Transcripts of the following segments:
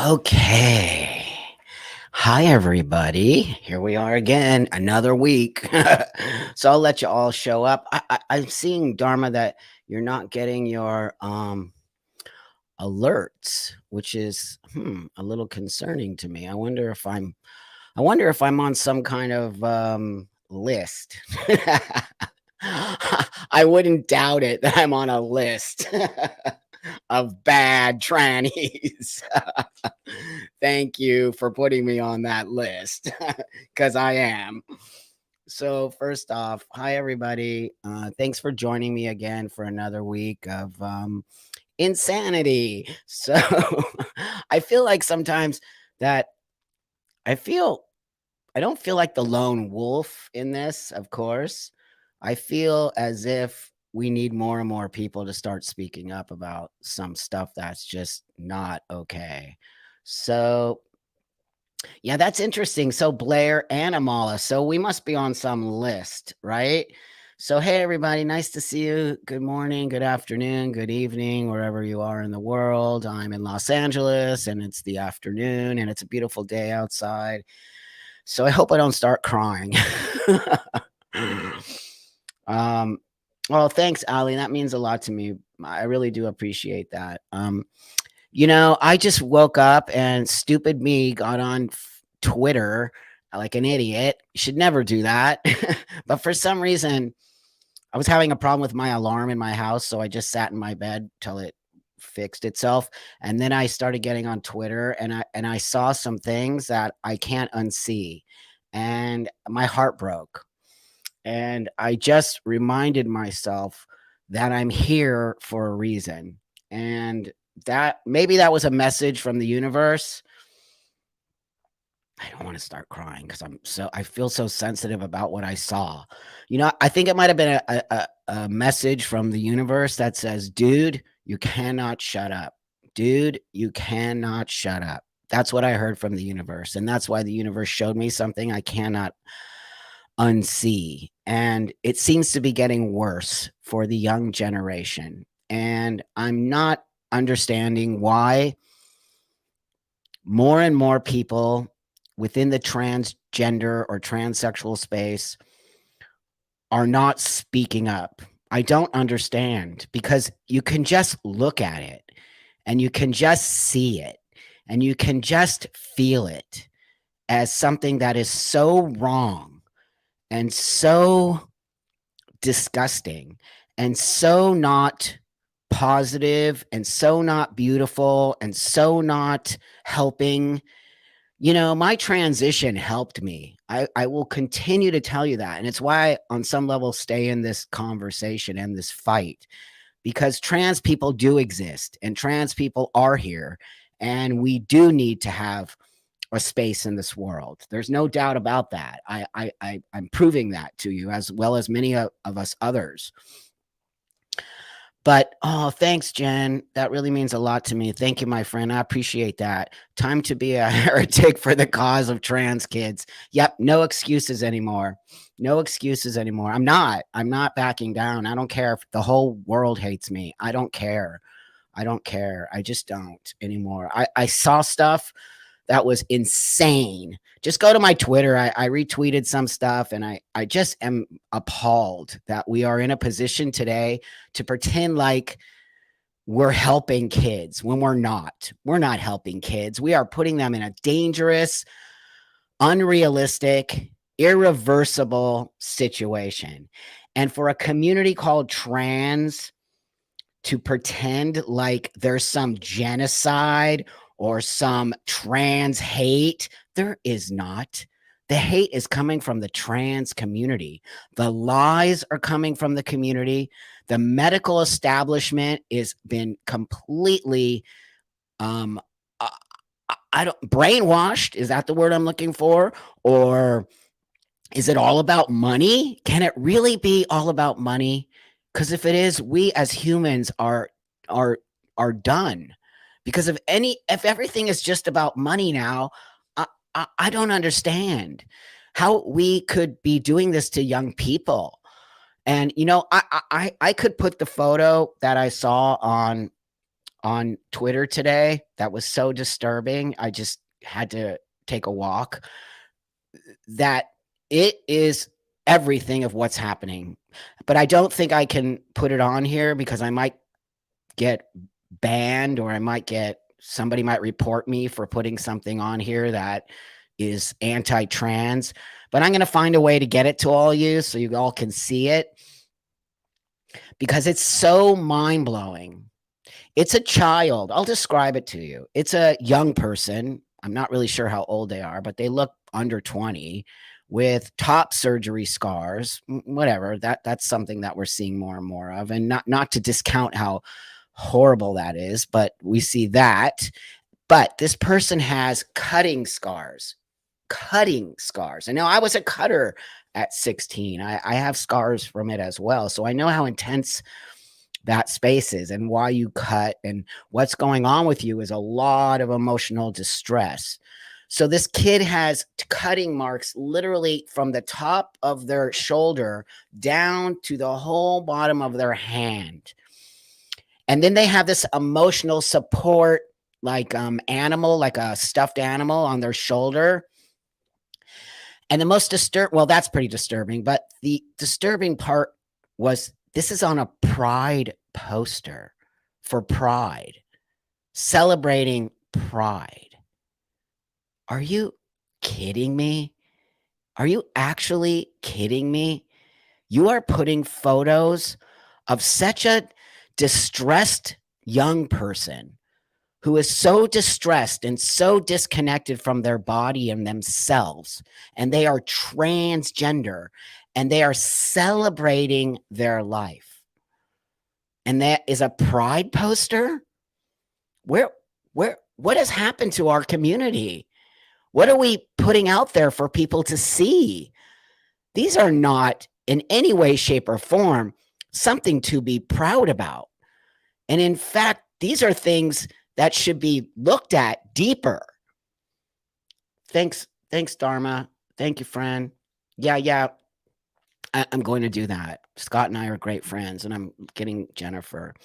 Okay. Hi, everybody. Here we are again, another week. So I'll let you all show up. I'm seeing, Dharma, that you're not getting your alerts, which is a little concerning to me. I wonder if I'm on some kind of list. I wouldn't doubt it that I'm on a list of bad trannies. Thank you for putting me on that list because I am. So, first off, hi, everybody. Thanks for joining me again for another week of insanity. So, I feel like sometimes that I feel I don't feel like the lone wolf in this, of course. I feel as if we need more and more people to start speaking up about some stuff that's just not okay. So, yeah, that's interesting. So, Blair and Amala. So, we must be on some list, right? So, hey, everybody, nice to see you. Good morning, good afternoon, good evening, wherever you are in the world. I'm in Los Angeles and it's the afternoon and it's a beautiful day outside. So I hope I don't start crying. um, well, thanks, Ali. That means a lot to me. I really do appreciate that. I just woke up and stupid me got on Twitter like an idiot. You should never do that. But for some reason, I was having a problem with my alarm in my house. So I just sat in my bed till it fixed itself. And then I started getting on Twitter and I saw some things that I can't unsee. And my heart broke. And I just reminded myself that I'm here for a reason. And that maybe that was a message from the universe. I don't want to start crying because I feel so sensitive about what I saw. I think it might have been a message from the universe that says, dude, you cannot shut up. Dude, you cannot shut up. That's what I heard from the universe. And that's why the universe showed me something I cannot unsee. And it seems to be getting worse for the young generation. And I'm not understanding why more and more people within the transgender or transsexual space are not speaking up. I don't understand because you can just look at it and you can just see it and you can just feel it as something that is so wrong and so disgusting and so not positive and so not beautiful and so not helping. My transition helped me. I will continue to tell you that. And it's why I, on some level, stay in this conversation and this fight because trans people do exist and trans people are here. And we do need to have a space in this world. There's no doubt about that. I'm proving that to you as well as many of us others. But thanks, Jen. That really means a lot to me. Thank you, my friend. I appreciate that. Time to be a heretic for the cause of trans kids. Yep, no excuses anymore. No excuses anymore. I'm not backing down. I don't care if the whole world hates me. I don't care. I don't care. I just don't anymore. I saw stuff that was insane. Just go to my Twitter. I retweeted some stuff and I just am appalled that we are in a position today to pretend like we're helping kids when we're not. We're not helping kids. We are putting them in a dangerous, unrealistic, irreversible situation. And for a community called trans to pretend like there's some genocide or some trans hate. There is not. The hate is coming from the trans community. The lies are coming from the community. The medical establishment has been completely I don't brainwashed. Is that the word I'm looking for? Or is it all about money? Can it really be all about money? Because if it is, we as humans are done. Because if everything is just about money now, I don't understand how we could be doing this to young people. And I could put the photo that I saw on on Twitter today that was so disturbing. I just had to take a walk. That it is everything of what's happening. But I don't think I can put it on here because I might get banned, or somebody might report me for putting something on here that is anti-trans. But I'm going to find a way to get it to all you so you all can see it, because it's so mind-blowing. It's a child. I'll describe it to you. It's a young person. I'm not really sure how old they are, but they look under 20 with top surgery scars, whatever. That's something that we're seeing more and more of. And not to discount how horrible that is, but we see that. But this person has cutting scars. And now I was a cutter at 16. I have scars from it as well. So I know how intense that space is and why you cut, and what's going on with you is a lot of emotional distress. So this kid has cutting marks literally from the top of their shoulder down to the whole bottom of their hand. And then they have this emotional support, like animal, like a stuffed animal on their shoulder. And the most well, that's pretty disturbing. But the disturbing part was, this is on a pride poster for Pride, celebrating Pride. Are you kidding me? Are you actually kidding me? You are putting photos of such a distressed young person who is so distressed and so disconnected from their body and themselves, and they are transgender, and they are celebrating their life. And that is a pride poster? What has happened to our community? What are we putting out there for people to see? These are not in any way, shape, or form something to be proud about. And in fact, these are things that should be looked at deeper. Thanks, Dharma. Thank you, friend. Yeah. I'm going to do that. Scott and I are great friends, and I'm getting Jennifer.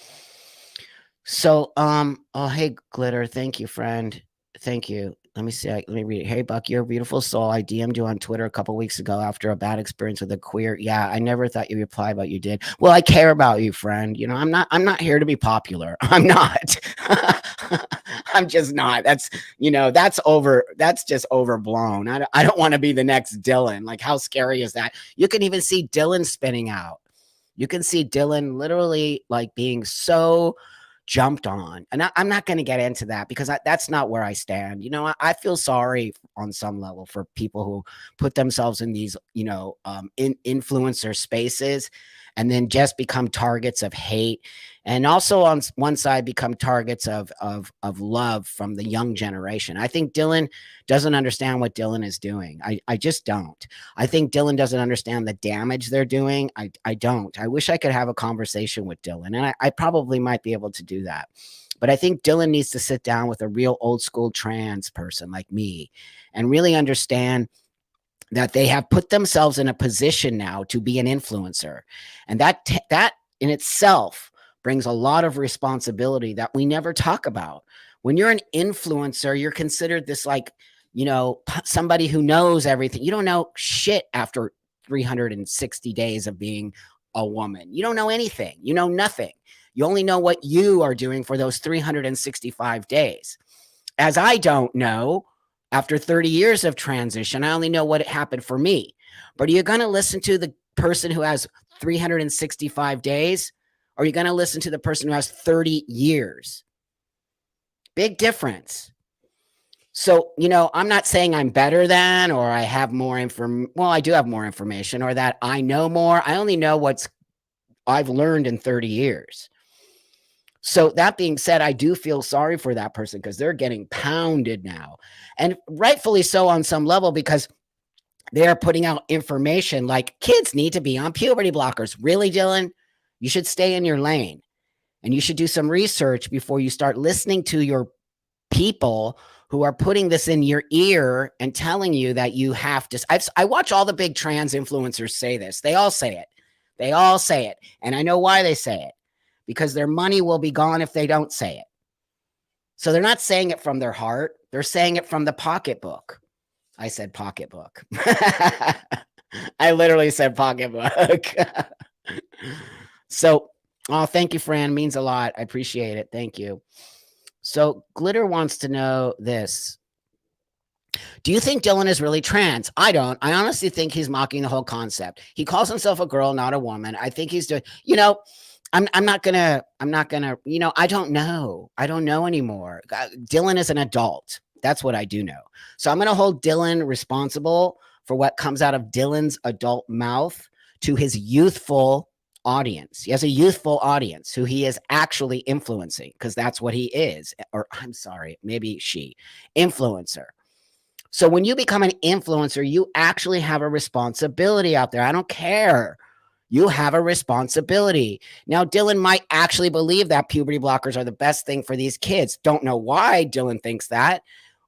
So, oh, hey, Glitter. Thank you, friend. Thank you. Let me see. Let me read it. Hey, Buck, you're a beautiful soul. I DM'd you on Twitter a couple weeks ago after a bad experience with a queer. Yeah, I never thought you'd reply, but you did. Well, I care about you, friend. You know, I'm not here to be popular. I'm not. I'm just not. That's just overblown. I don't want to be the next Dylan. Like, how scary is that? You can even see Dylan spinning out. You can see Dylan literally like being so jumped on. And I'm not going to get into that because that's not where I stand. You know, I feel sorry on some level for people who put themselves in these, influencer spaces and then just become targets of hate. And also on one side become targets of love from the young generation. I think Dylan doesn't understand what Dylan is doing. I just don't. I think Dylan doesn't understand the damage they're doing. I don't. I wish I could have a conversation with Dylan, and I probably might be able to do that. But I think Dylan needs to sit down with a real old school trans person like me and really understand that they have put themselves in a position now to be an influencer. And that in itself brings a lot of responsibility that we never talk about. When you're an influencer, you're considered this somebody who knows everything. You don't know shit after 360 days of being a woman. You don't know anything. You know nothing. You only know what you are doing for those 365 days. As I don't know, after 30 years of transition, I only know what happened for me. But are you going to listen to the person who has 365 days? Or are you going to listen to the person who has 30 years? Big difference. So, I'm not saying I'm better than, or I have more information. Well, I do have more information, or that I know more. I only know what I've learned in 30 years. So that being said, I do feel sorry for that person because they're getting pounded now. And rightfully so on some level, because they're putting out information like kids need to be on puberty blockers. Really, Dylan? You should stay in your lane, and you should do some research before you start listening to your people who are putting this in your ear and telling you that you have to. I watch all the big trans influencers say this. They all say it. And I know why they say it. Because their money will be gone if they don't say it. So they're not saying it from their heart. They're saying it from the pocketbook. I said pocketbook. I literally said pocketbook. So, oh, thank you, Fran. Means a lot. I appreciate it. Thank you. So, Glitter wants to know this. Do you think Dylan is really trans? I don't. I honestly think he's mocking the whole concept. He calls himself a girl, not a woman. I think he's doing, I'm not gonna, I don't know. I don't know anymore. Dylan is an adult. That's what I do know. So I'm gonna hold Dylan responsible for what comes out of Dylan's adult mouth to his youthful audience. He has a youthful audience who he is actually influencing, because that's what he is. Or I'm sorry, maybe she, influencer. So when you become an influencer, you actually have a responsibility out there. I don't care. You have a responsibility. Now, Dylan might actually believe that puberty blockers are the best thing for these kids. Don't know why Dylan thinks that,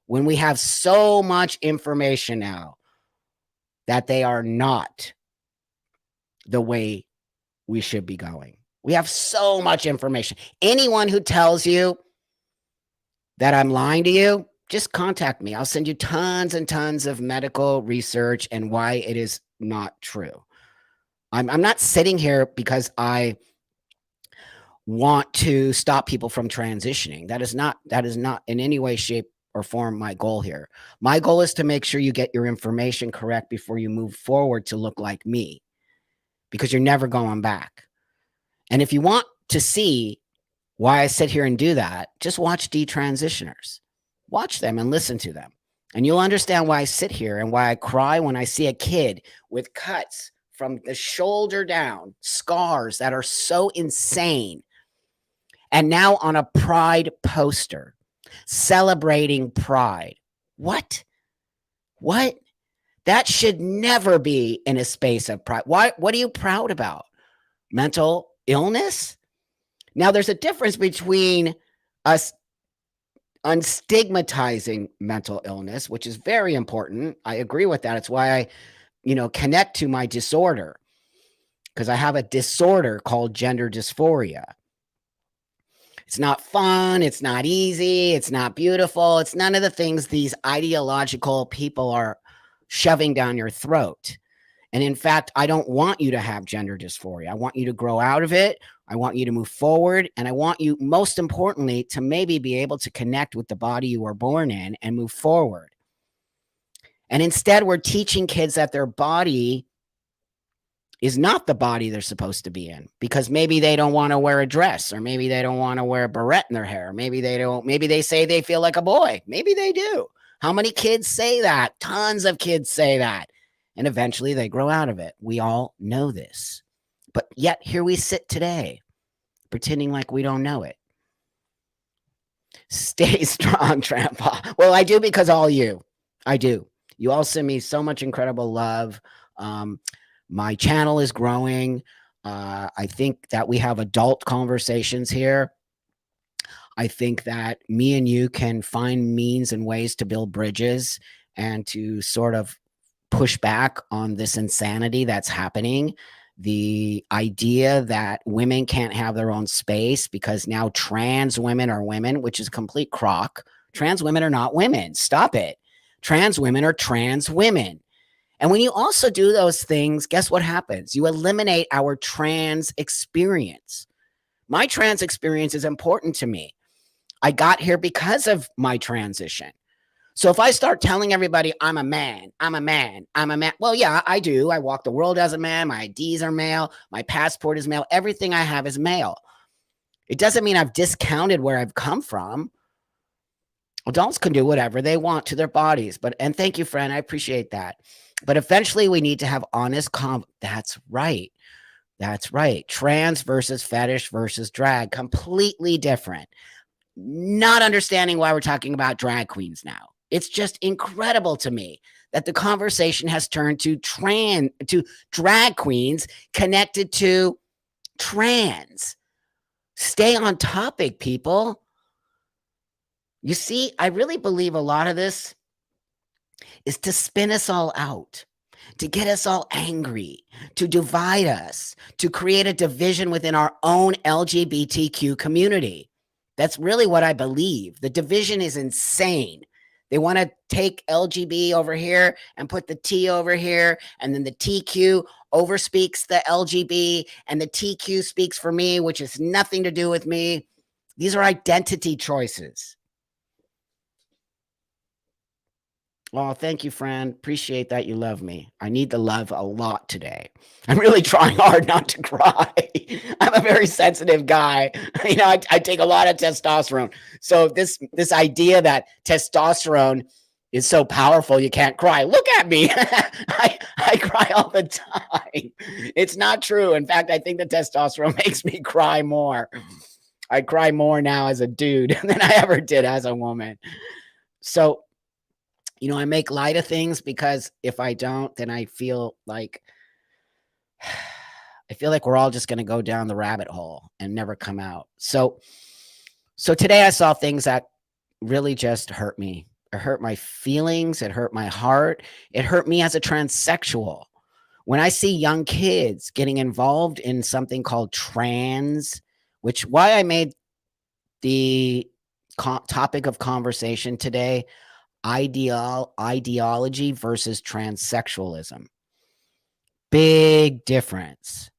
when we have so much information now that they are not the way we should be going. We have so much information. Anyone who tells you that I'm lying to you, just contact me. I'll send you tons and tons of medical research and why it is not true. I'm not sitting here because I want to stop people from transitioning. That is not in any way, shape, or form my goal here. My goal is to make sure you get your information correct before you move forward to look like me, because you're never going back. And if you want to see why I sit here and do that, just watch detransitioners. Watch them and listen to them. And you'll understand why I sit here and why I cry when I see a kid with cuts from the shoulder down, scars that are so insane. And now on a pride poster, celebrating pride. What? That should never be in a space of pride. What are you proud about? Mental illness? Now, there's a difference between us unstigmatizing mental illness, which is very important. I agree with that. It's why I, connect to my disorder, because I have a disorder called gender dysphoria. It's not fun. It's not easy. It's not beautiful. It's none of the things these ideological people are shoving down your throat. And in fact, I don't want you to have gender dysphoria. I want you to grow out of it. I want you to move forward. And I want you, most importantly, to maybe be able to connect with the body you were born in and move forward. And instead, we're teaching kids that their body is not the body they're supposed to be in, because maybe they don't want to wear a dress, or maybe they don't want to wear a barrette in their hair. Maybe they say they feel like a boy. Maybe they do. How many kids say that? Tons of kids say that. And eventually they grow out of it. We all know this. But yet here we sit today, pretending like we don't know it. Stay strong, Trampa. Well, I do, because all you. I do. You all send me so much incredible love. My channel is growing. I think that we have adult conversations here. I think that me and you can find means and ways to build bridges and to sort of push back on this insanity that's happening. The idea that women can't have their own space because now trans women are women, which is complete crock. Trans women are not women. Stop it. Trans women are trans women. And when you also do those things, guess what happens? You eliminate our trans experience. My trans experience is important to me. I got here because of my transition. So if I start telling everybody I'm a man, well, yeah, I do. I walk the world as a man. My IDs are male. My passport is male. Everything I have is male. It doesn't mean I've discounted where I've come from. Adults can do whatever they want to their bodies. And thank you, friend. I appreciate that. But eventually we need to have honest That's right. That's right. Trans versus fetish versus drag, completely different. Not understanding why we're talking about drag queens now. It's just incredible to me that the conversation has turned to drag queens connected to trans. Stay on topic, people. You see, I really believe a lot of this is to spin us all out, to get us all angry, to divide us, to create a division within our own LGBTQ community. That's really what I believe. The division is insane. They want to take LGB over here and put the T over here, and then the TQ overspeaks the LGB, and the TQ speaks for me, which has nothing to do with me. These are identity choices. Oh, thank you, friend. Appreciate that you love me. I need the love a lot today. I'm really trying hard not to cry. I'm a very sensitive guy. You know, I take a lot of testosterone. So this idea that testosterone is so powerful you can't cry. Look at me. I cry all the time. It's not true. In fact, I think the testosterone makes me cry more. I cry more now as a dude than I ever did as a woman. So, you know, I make light of things because if I don't, then I feel like we're all just going to go down the rabbit hole and never come out. So today I saw things that really just hurt me. It hurt my feelings. It hurt my heart. It hurt me as a transsexual. When I see young kids getting involved in something called trans, which why I made the topic of conversation today, ideology versus transsexualism. Big difference.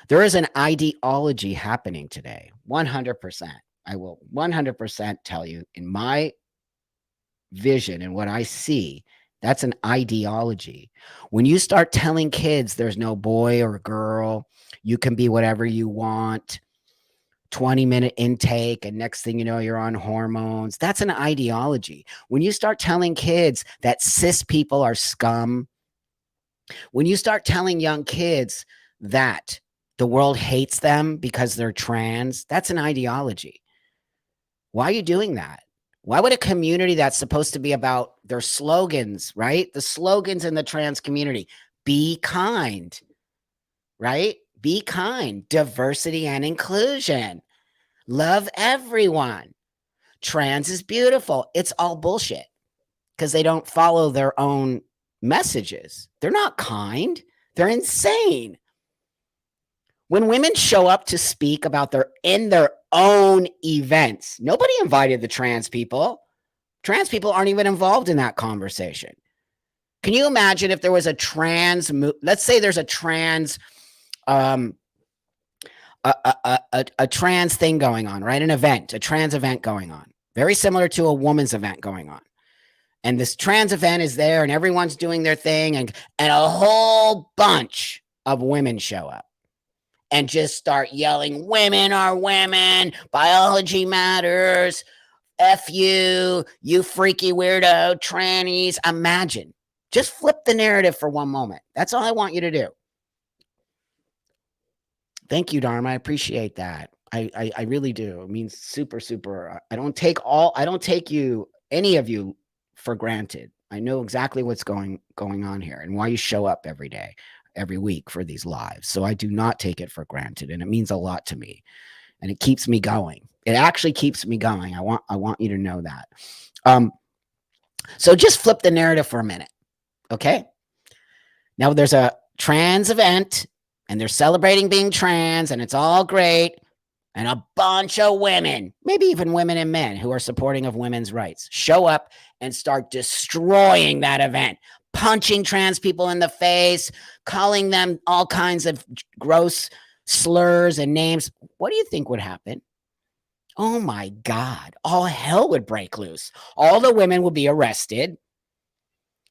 There is an ideology happening today. 100%. I will 100% tell you in my vision and what I see, that's an ideology. When you start telling kids there's no boy or girl, you can be whatever you want, 20-minute intake, and next thing you know, you're on hormones. That's an ideology. When you start telling kids that cis people are scum, when you start telling young kids that the world hates them because they're trans, that's an ideology. Why are you doing that? Why would a community that's supposed to be about their slogans, right? The slogans in the trans community, be kind, right? Be kind, diversity and inclusion, love everyone. Trans is beautiful. It's all bullshit because they don't follow their own messages. They're not kind. They're insane. When women show up to speak about their own events, nobody invited the trans people. Trans people aren't even involved in that conversation. Can you imagine if there was a trans, let's say there's a trans, a trans thing going on, right? An event, a trans event going on, very similar to a woman's event going on. And this trans event is there and everyone's doing their thing and a whole bunch of women show up and just start yelling, women are women, biology matters, F you, you freaky weirdo, trannies. Imagine. Just flip the narrative for one moment. That's all I want you to do. Thank you, Dharma. I appreciate that. I really do. It means super, super. I don't take any of you for granted. I know exactly what's going on here and why you show up every day, every week for these lives. So I do not take it for granted, and it means a lot to me, and it keeps me going. It actually keeps me going. I want you to know that. So just flip the narrative for a minute, okay? Now there's a trans event, and they're celebrating being trans, and it's all great. And a bunch of women, maybe even women and men who are supporting of women's rights, show up and start destroying that event, punching trans people in the face, calling them all kinds of gross slurs and names. What do you think would happen? Oh my God, all hell would break loose. All the women would be arrested.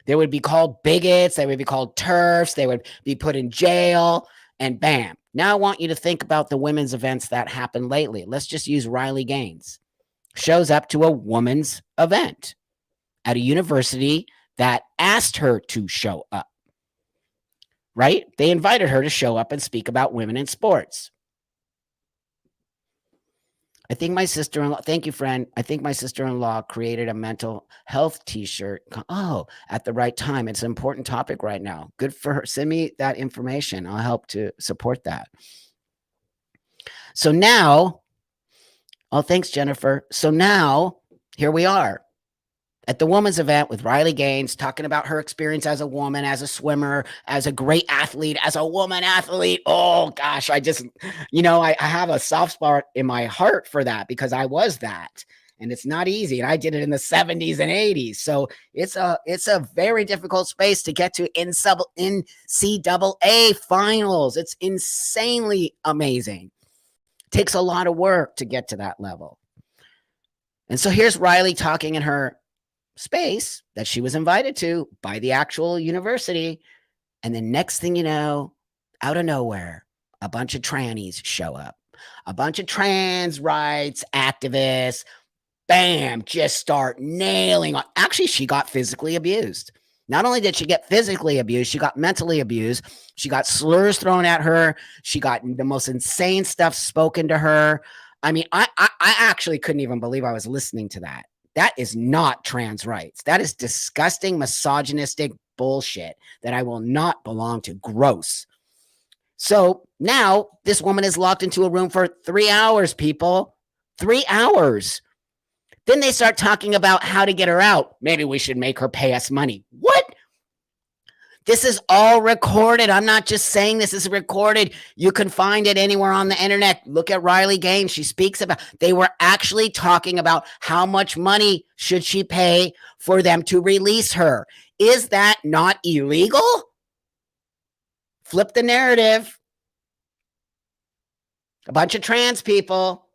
They would be called bigots. They would be called TERFs. They would be put in jail, and bam. Now I want you to think about the women's events that happened lately. Let's just use Riley Gaines. Shows up to a woman's event at a university that asked her to show up, right? They invited her to show up and speak about women in sports. I think my sister-in-law, thank you, friend. I think my sister-in-law created a mental health t-shirt. Oh, at the right time. It's an important topic right now. Good for her. Send me that information. I'll help to support that. So now, oh, thanks, Jennifer. So now, here we are. at the women's event with Riley Gaines, talking about her experience as a woman, as a swimmer, as a great athlete, as a woman athlete. Oh gosh, I just, I have a soft spot in my heart for that because I was that. And it's not easy. And I did it in the 70s and 80s. So it's a very difficult space to get to NCAA finals. It's insanely amazing. It takes a lot of work to get to that level. And so here's Riley talking in her space that she was invited to by the actual university. And the next thing you know, out of nowhere, a bunch of trannies show up. A bunch of trans rights activists, bam, just start nailing on. Actually, she got physically abused. Not only did she get physically abused, she got mentally abused. She got slurs thrown at her. She got the most insane stuff spoken to her. I mean, I actually couldn't even believe I was listening to that. That is not trans rights. That is disgusting, misogynistic bullshit that I will not belong to. Gross. So now this woman is locked into a room for 3 hours, people. 3 hours. Then they start talking about how to get her out. Maybe we should make her pay us money. What? This is all recorded. I'm not just saying this is recorded. You can find it anywhere on the internet. Look at Riley Gaines. She speaks about, they were actually talking about how much money should she pay for them to release her. Is that not illegal? Flip the narrative. A bunch of trans people,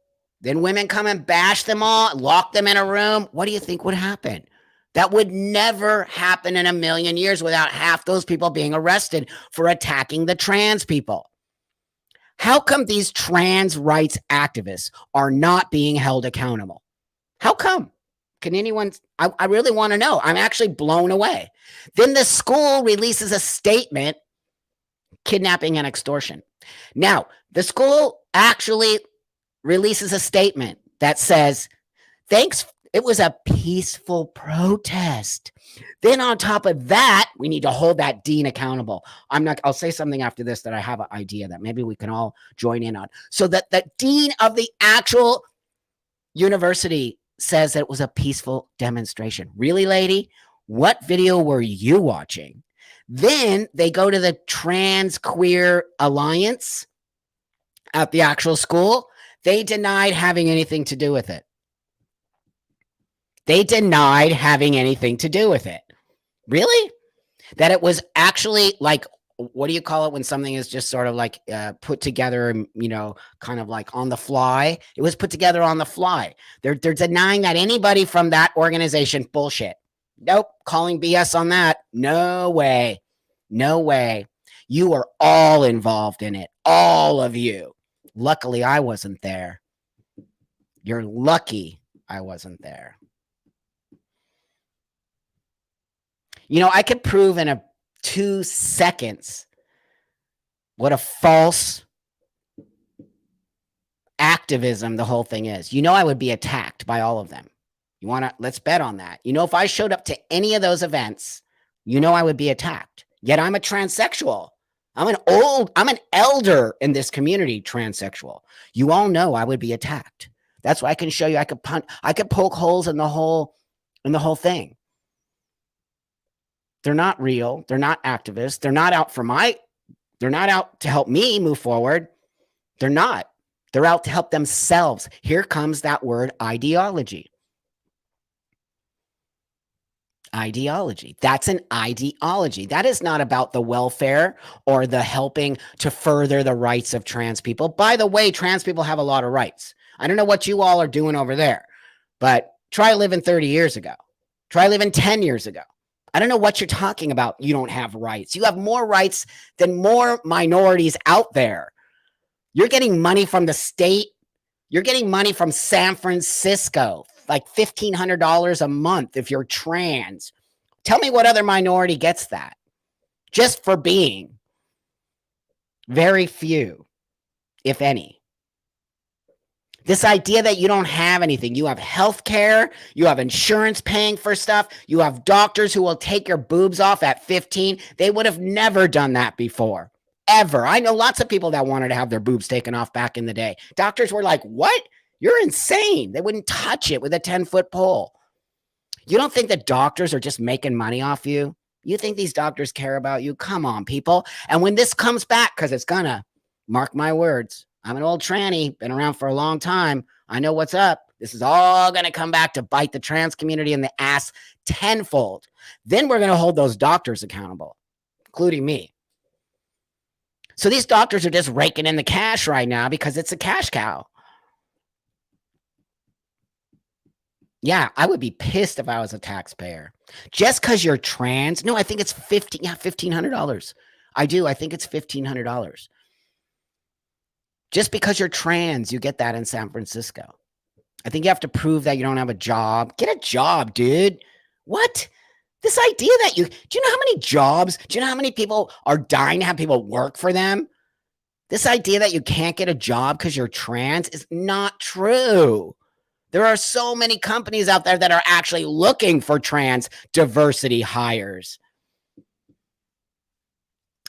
then women come and bash them all, lock them in a room. What do you think would happen? That would never happen in a million years without half those people being arrested for attacking the trans people. How come these trans rights activists are not being held accountable? How come? Can anyone? I really want to know. I'm actually blown away. Then the school releases a statement, kidnapping and extortion. Now, the school actually releases a statement that says, thanks, it was a peaceful protest. Then on top of that, we need to hold that dean accountable. I'll say something after this that I have an idea that maybe we can all join in on. So that the dean of the actual university says that it was a peaceful demonstration. Really, lady? What video were you watching? Then they go to the Trans Queer Alliance at the actual school. They denied having anything to do with it. They denied having anything to do with it. Really? That it was actually like, what do you call it when something is just sort of like put together, kind of like on the fly? It was put together on the fly. They're denying that anybody from that organization, bullshit. Nope, calling BS on that. No way. No way. You are all involved in it. All of you. Luckily, I wasn't there. You're lucky I wasn't there. I could prove in 2 seconds what a false activism the whole thing is. I would be attacked by all of them. Let's bet on that. If I showed up to any of those events, I would be attacked. Yet I'm a transsexual. I'm an elder in this community, transsexual. You all know I would be attacked. That's why I can show you, I could poke holes in the whole thing. They're not real. They're not activists. They're not out to help me move forward. They're not. They're out to help themselves. Here comes that word, ideology. Ideology. That's an ideology. That is not about the welfare or the helping to further the rights of trans people. By the way, trans people have a lot of rights. I don't know what you all are doing over there, but try living 30 years ago. Try living 10 years ago. I don't know what you're talking about. You don't have rights. You have more rights than more minorities out there. You're getting money from the state. You're getting money from San Francisco, like $1,500 a month if you're trans. Tell me what other minority gets that just for being. Very few, if any. This idea that you don't have anything. You have health care. You have insurance paying for stuff. You have doctors who will take your boobs off at 15. They would have never done that before. Ever. I know lots of people that wanted to have their boobs taken off back in the day. Doctors were like, what? You're insane. They wouldn't touch it with a 10-foot pole. You don't think that doctors are just making money off you? You think these doctors care about you? Come on, people. And when this comes back, because it's gonna, mark my words, I'm an old tranny, been around for a long time. I know what's up. This is all gonna come back to bite the trans community in the ass tenfold. Then we're gonna hold those doctors accountable, including me. So these doctors are just raking in the cash right now because it's a cash cow. Yeah, I would be pissed if I was a taxpayer. Just because you're trans. No, I think it's $1,500. I do. I think it's $1,500. Just because you're trans, you get that in San Francisco. I think you have to prove that you don't have a job. Get a job, dude. What? This idea that do you know how many jobs, do you know how many people are dying to have people work for them? This idea that you can't get a job because you're trans is not true. There are so many companies out there that are actually looking for trans diversity hires.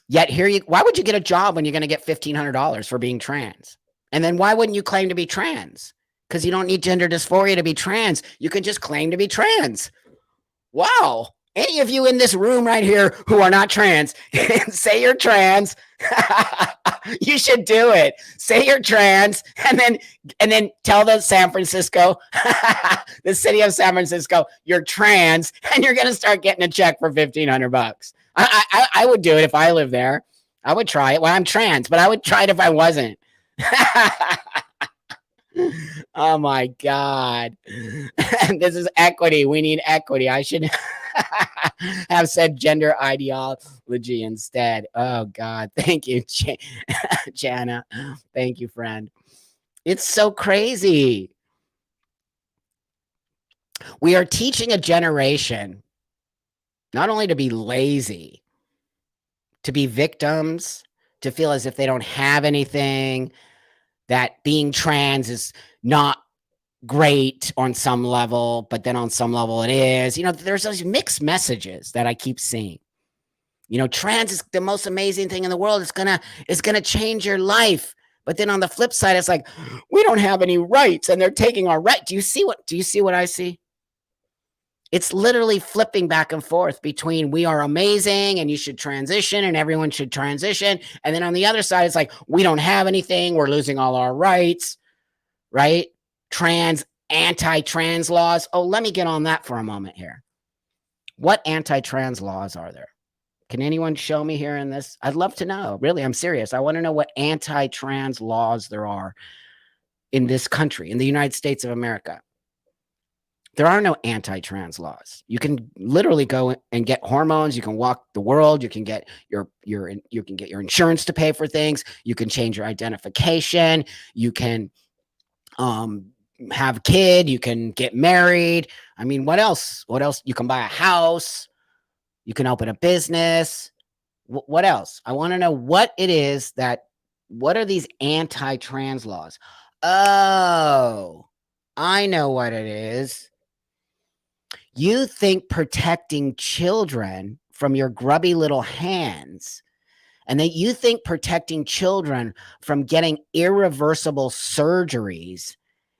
Yet why would you get a job when you're going to get $1,500 for being trans? And then why wouldn't you claim to be trans? Because you don't need gender dysphoria to be trans. You can just claim to be trans. Wow. Any of you in this room right here who are not trans, say you're trans. You should do it. Say you're trans, and then tell the San Francisco, the city of San Francisco, you're trans, and you're gonna start getting a check for $1,500. I would do it if I lived there. I would try it. Well, I'm trans, but I would try it if I wasn't. Oh my God. This is equity. We need equity. I should have said gender ideology instead. Oh God. Thank you, Jana. Thank you, friend. It's so crazy. We are teaching a generation not only to be lazy, to be victims, to feel as if they don't have anything, that being trans is not great on some level, but then on some level it is. There's those mixed messages that I keep seeing. Trans is the most amazing thing in the world. It's gonna change your life. But then on the flip side, it's like, we don't have any rights and they're taking our right. Do you see what I see? It's literally flipping back and forth between we are amazing and you should transition and everyone should transition. And then on the other side, it's like, we don't have anything. We're losing all our rights, right? Anti-trans laws. Oh, let me get on that for a moment here. What anti-trans laws are there? Can anyone show me here in this? I'd love to know. Really, I'm serious. I want to know what anti-trans laws there are in this country, in the United States of America. There are no anti-trans laws. You can literally go and get hormones. You can walk the world. You can get your insurance to pay for things. You can change your identification. You can have a kid. You can get married. I mean, what else? What else? You can buy a house. You can open a business. What else? I want to know what it is what are these anti-trans laws? Oh, I know what it is. You think protecting children from your grubby little hands, and that you think protecting children from getting irreversible surgeries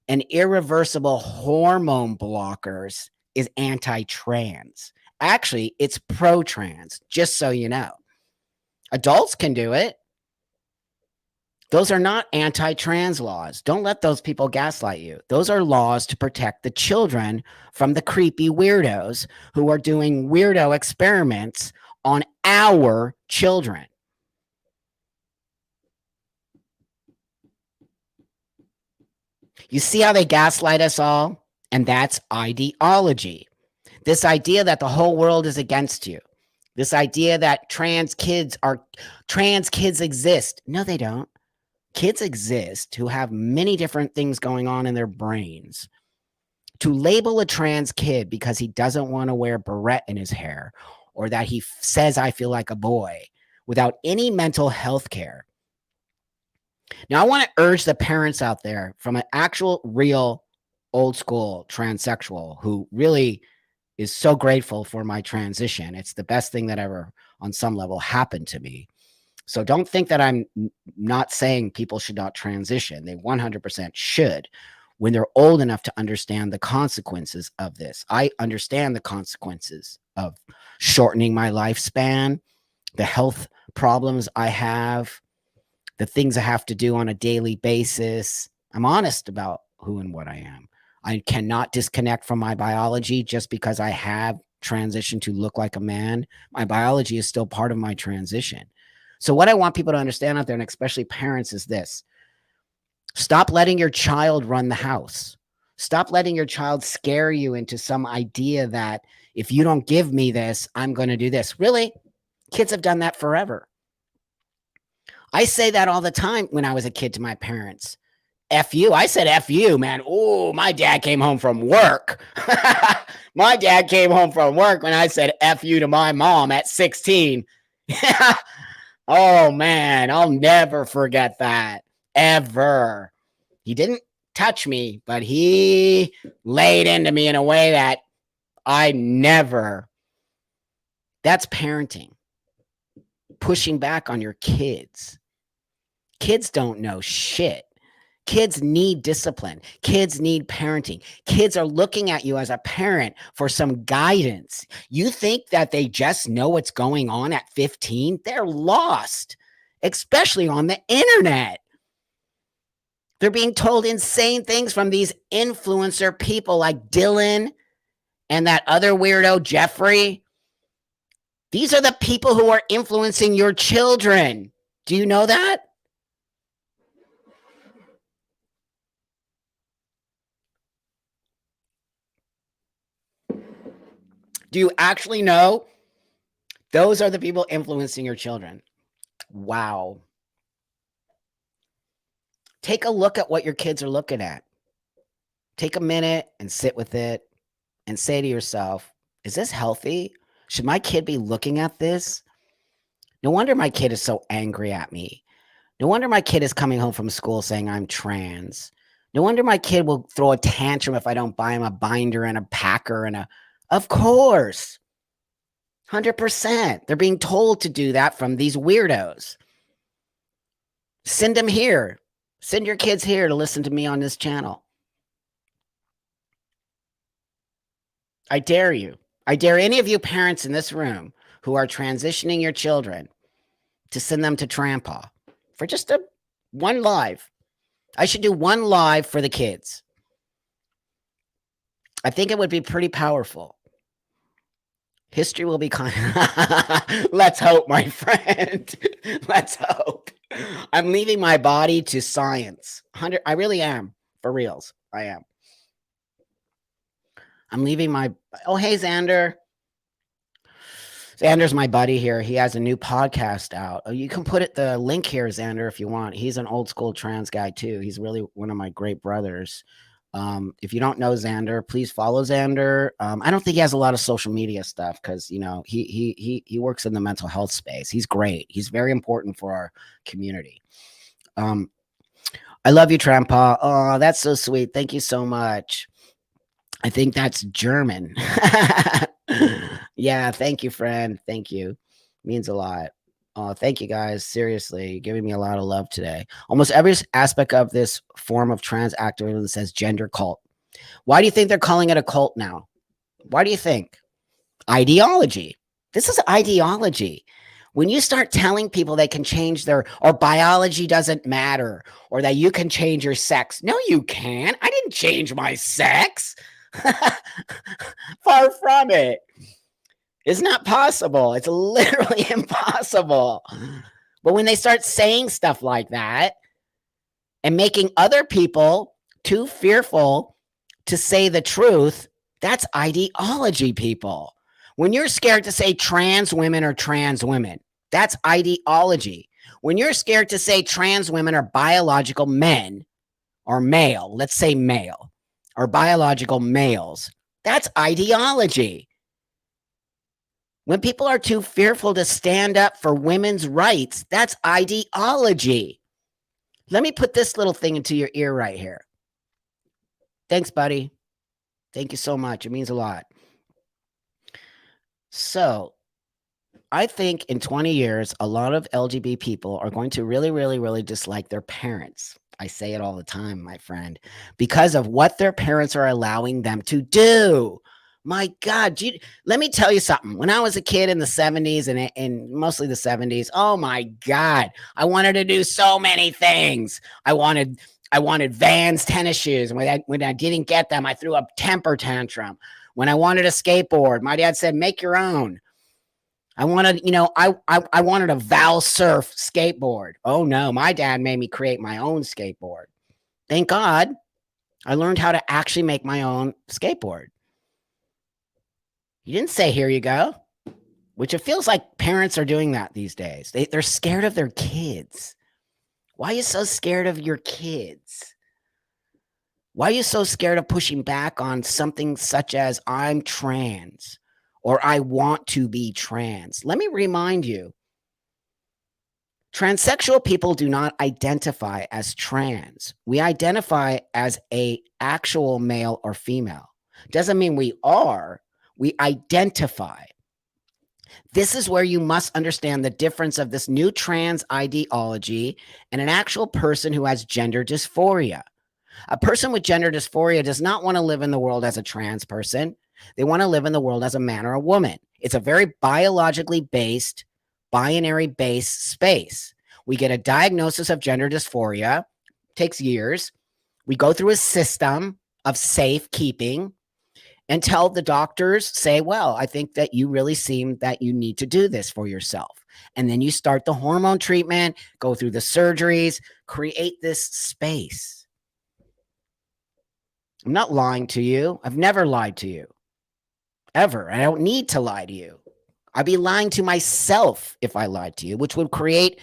and irreversible hormone blockers is anti-trans. Actually, it's pro-trans, just so you know. Adults can do it. Those are not anti-trans laws. Don't let those people gaslight you. Those are laws to protect the children from the creepy weirdos who are doing weirdo experiments on our children. You see how they gaslight us all? And that's ideology. This idea that the whole world is against you. This idea that trans kids exist. No, they don't. Kids exist who have many different things going on in their brains. To label a trans kid because he doesn't want to wear barrette in his hair, or that he says, I feel like a boy, without any mental health care. Now, I want to urge the parents out there from an actual, real, old school transsexual who really is so grateful for my transition. It's the best thing that ever, on some level, happened to me. So don't think that I'm not saying people should not transition. They 100% should. when they're old enough to understand the consequences of this. I understand the consequences of shortening my lifespan, the health problems I have, the things I have to do on a daily basis. I'm honest about who and what I am. I cannot disconnect from my biology just because I have transitioned to look like a man. My biology is still part of my transition. So what I want people to understand out there, and especially parents, is this: stop letting your child run the house. Stop letting your child scare you into some idea that if you don't give me this, I'm going to do this. Really? Kids have done that forever. I say that all the time when I was a kid to my parents. F you. I said F you, man. Oh, my dad came home from work. My dad came home from work when I said F you to my mom at 16. Oh, man. I'll never forget that. Ever. He didn't touch me, but he laid into me in a way that I never. That's parenting. Pushing back on your kids. Kids don't know shit. Kids need discipline. Kids need parenting. Kids are looking at you as a parent for some guidance. You think that they just know what's going on at 15? They're lost, especially on the internet. They're being told insane things from these influencer people like Dylan and that other weirdo, Jeffrey. These are the people who are influencing your children. Do you know that? Do you actually know? Those are the people influencing your children. Wow. Take a look at what your kids are looking at. Take a minute and sit with it and say to yourself, is this healthy? Should my kid be looking at this? No wonder my kid is so angry at me. No wonder my kid is coming home from school saying I'm trans. No wonder my kid will throw a tantrum if I don't buy him a binder and a packer and a. Of course. 100%. They're being told to do that from these weirdos. Send them here. Send your kids here to listen to me on this channel. I dare you. I dare any of you parents in this room who are transitioning your children to send them to Trampa for just one live. I should do one live for the kids. I think it would be pretty powerful. History will be kind. Let's hope, my friend. Let's hope. I'm leaving my body to science. I really am. For reals. I am. I'm leaving my. Oh, hey, Xander. Xander's my buddy here. He has a new podcast out. Oh, you can put the link here, Xander, if you want. He's an old school trans guy too. He's really one of my great brothers. If you don't know Xander, please follow Xander. I don't think he has a lot of social media stuff because he works in the mental health space. He's great. He's very important for our community. I love you, Trampa. Oh, that's so sweet. Thank you so much. I think that's German. Yeah, thank you, friend. Thank you. Means a lot. Oh, thank you guys. Seriously, you're giving me a lot of love today. Almost every aspect of this form of trans activism says gender cult. Why do you think they're calling it a cult now? Why do you think? Ideology. This is ideology. When you start telling people they can change or biology doesn't matter, or that you can change your sex. No, you can't. I didn't change my sex. Far from it. It's not possible. It's literally impossible. But when they start saying stuff like that and making other people too fearful to say the truth, that's ideology, people. When you're scared to say trans women are trans women, that's ideology. When you're scared to say trans women are biological men or male, let's say male, or biological males, that's ideology. When people are too fearful to stand up for women's rights, that's ideology. Let me put this little thing into your ear right here. Thanks, buddy. Thank you so much. It means a lot. So, I think in 20 years, a lot of LGBT people are going to really, really, really dislike their parents. I say it all the time, my friend, because of what their parents are allowing them to do. My God, let me tell you something. When I was a kid in the 70s and mostly the 70s, oh my God, I wanted to do so many things. I wanted Vans tennis shoes. When I didn't get them, I threw a temper tantrum. When I wanted a skateboard, my dad said, "Make your own." I wanted, I wanted a Val Surf skateboard. Oh no, my dad made me create my own skateboard. Thank God I learned how to actually make my own skateboard. He didn't say, "Here you go," which it feels like parents are doing that these days. They're scared of their kids. Why are you so scared of your kids? Why are you so scared of pushing back on something such as "I'm trans" or "I want to be trans"? Let me remind you, transsexual people do not identify as trans. We identify as a actual male or female. Doesn't mean we are, we identify. This is where you must understand the difference of this new trans ideology and an actual person who has gender dysphoria. A person with gender dysphoria does not want to live in the world as a trans person. They want to live in the world as a man or a woman. It's a very biologically based, binary based space. We get a diagnosis of gender dysphoria, takes years. We go through a system of safekeeping until the doctors say, "Well, I think that you really seem that you need to do this for yourself." And then you start the hormone treatment, go through the surgeries, create this space. I'm not lying to you. I've never lied to you, ever. I don't need to lie to you. I'd be lying to myself if I lied to you, which would create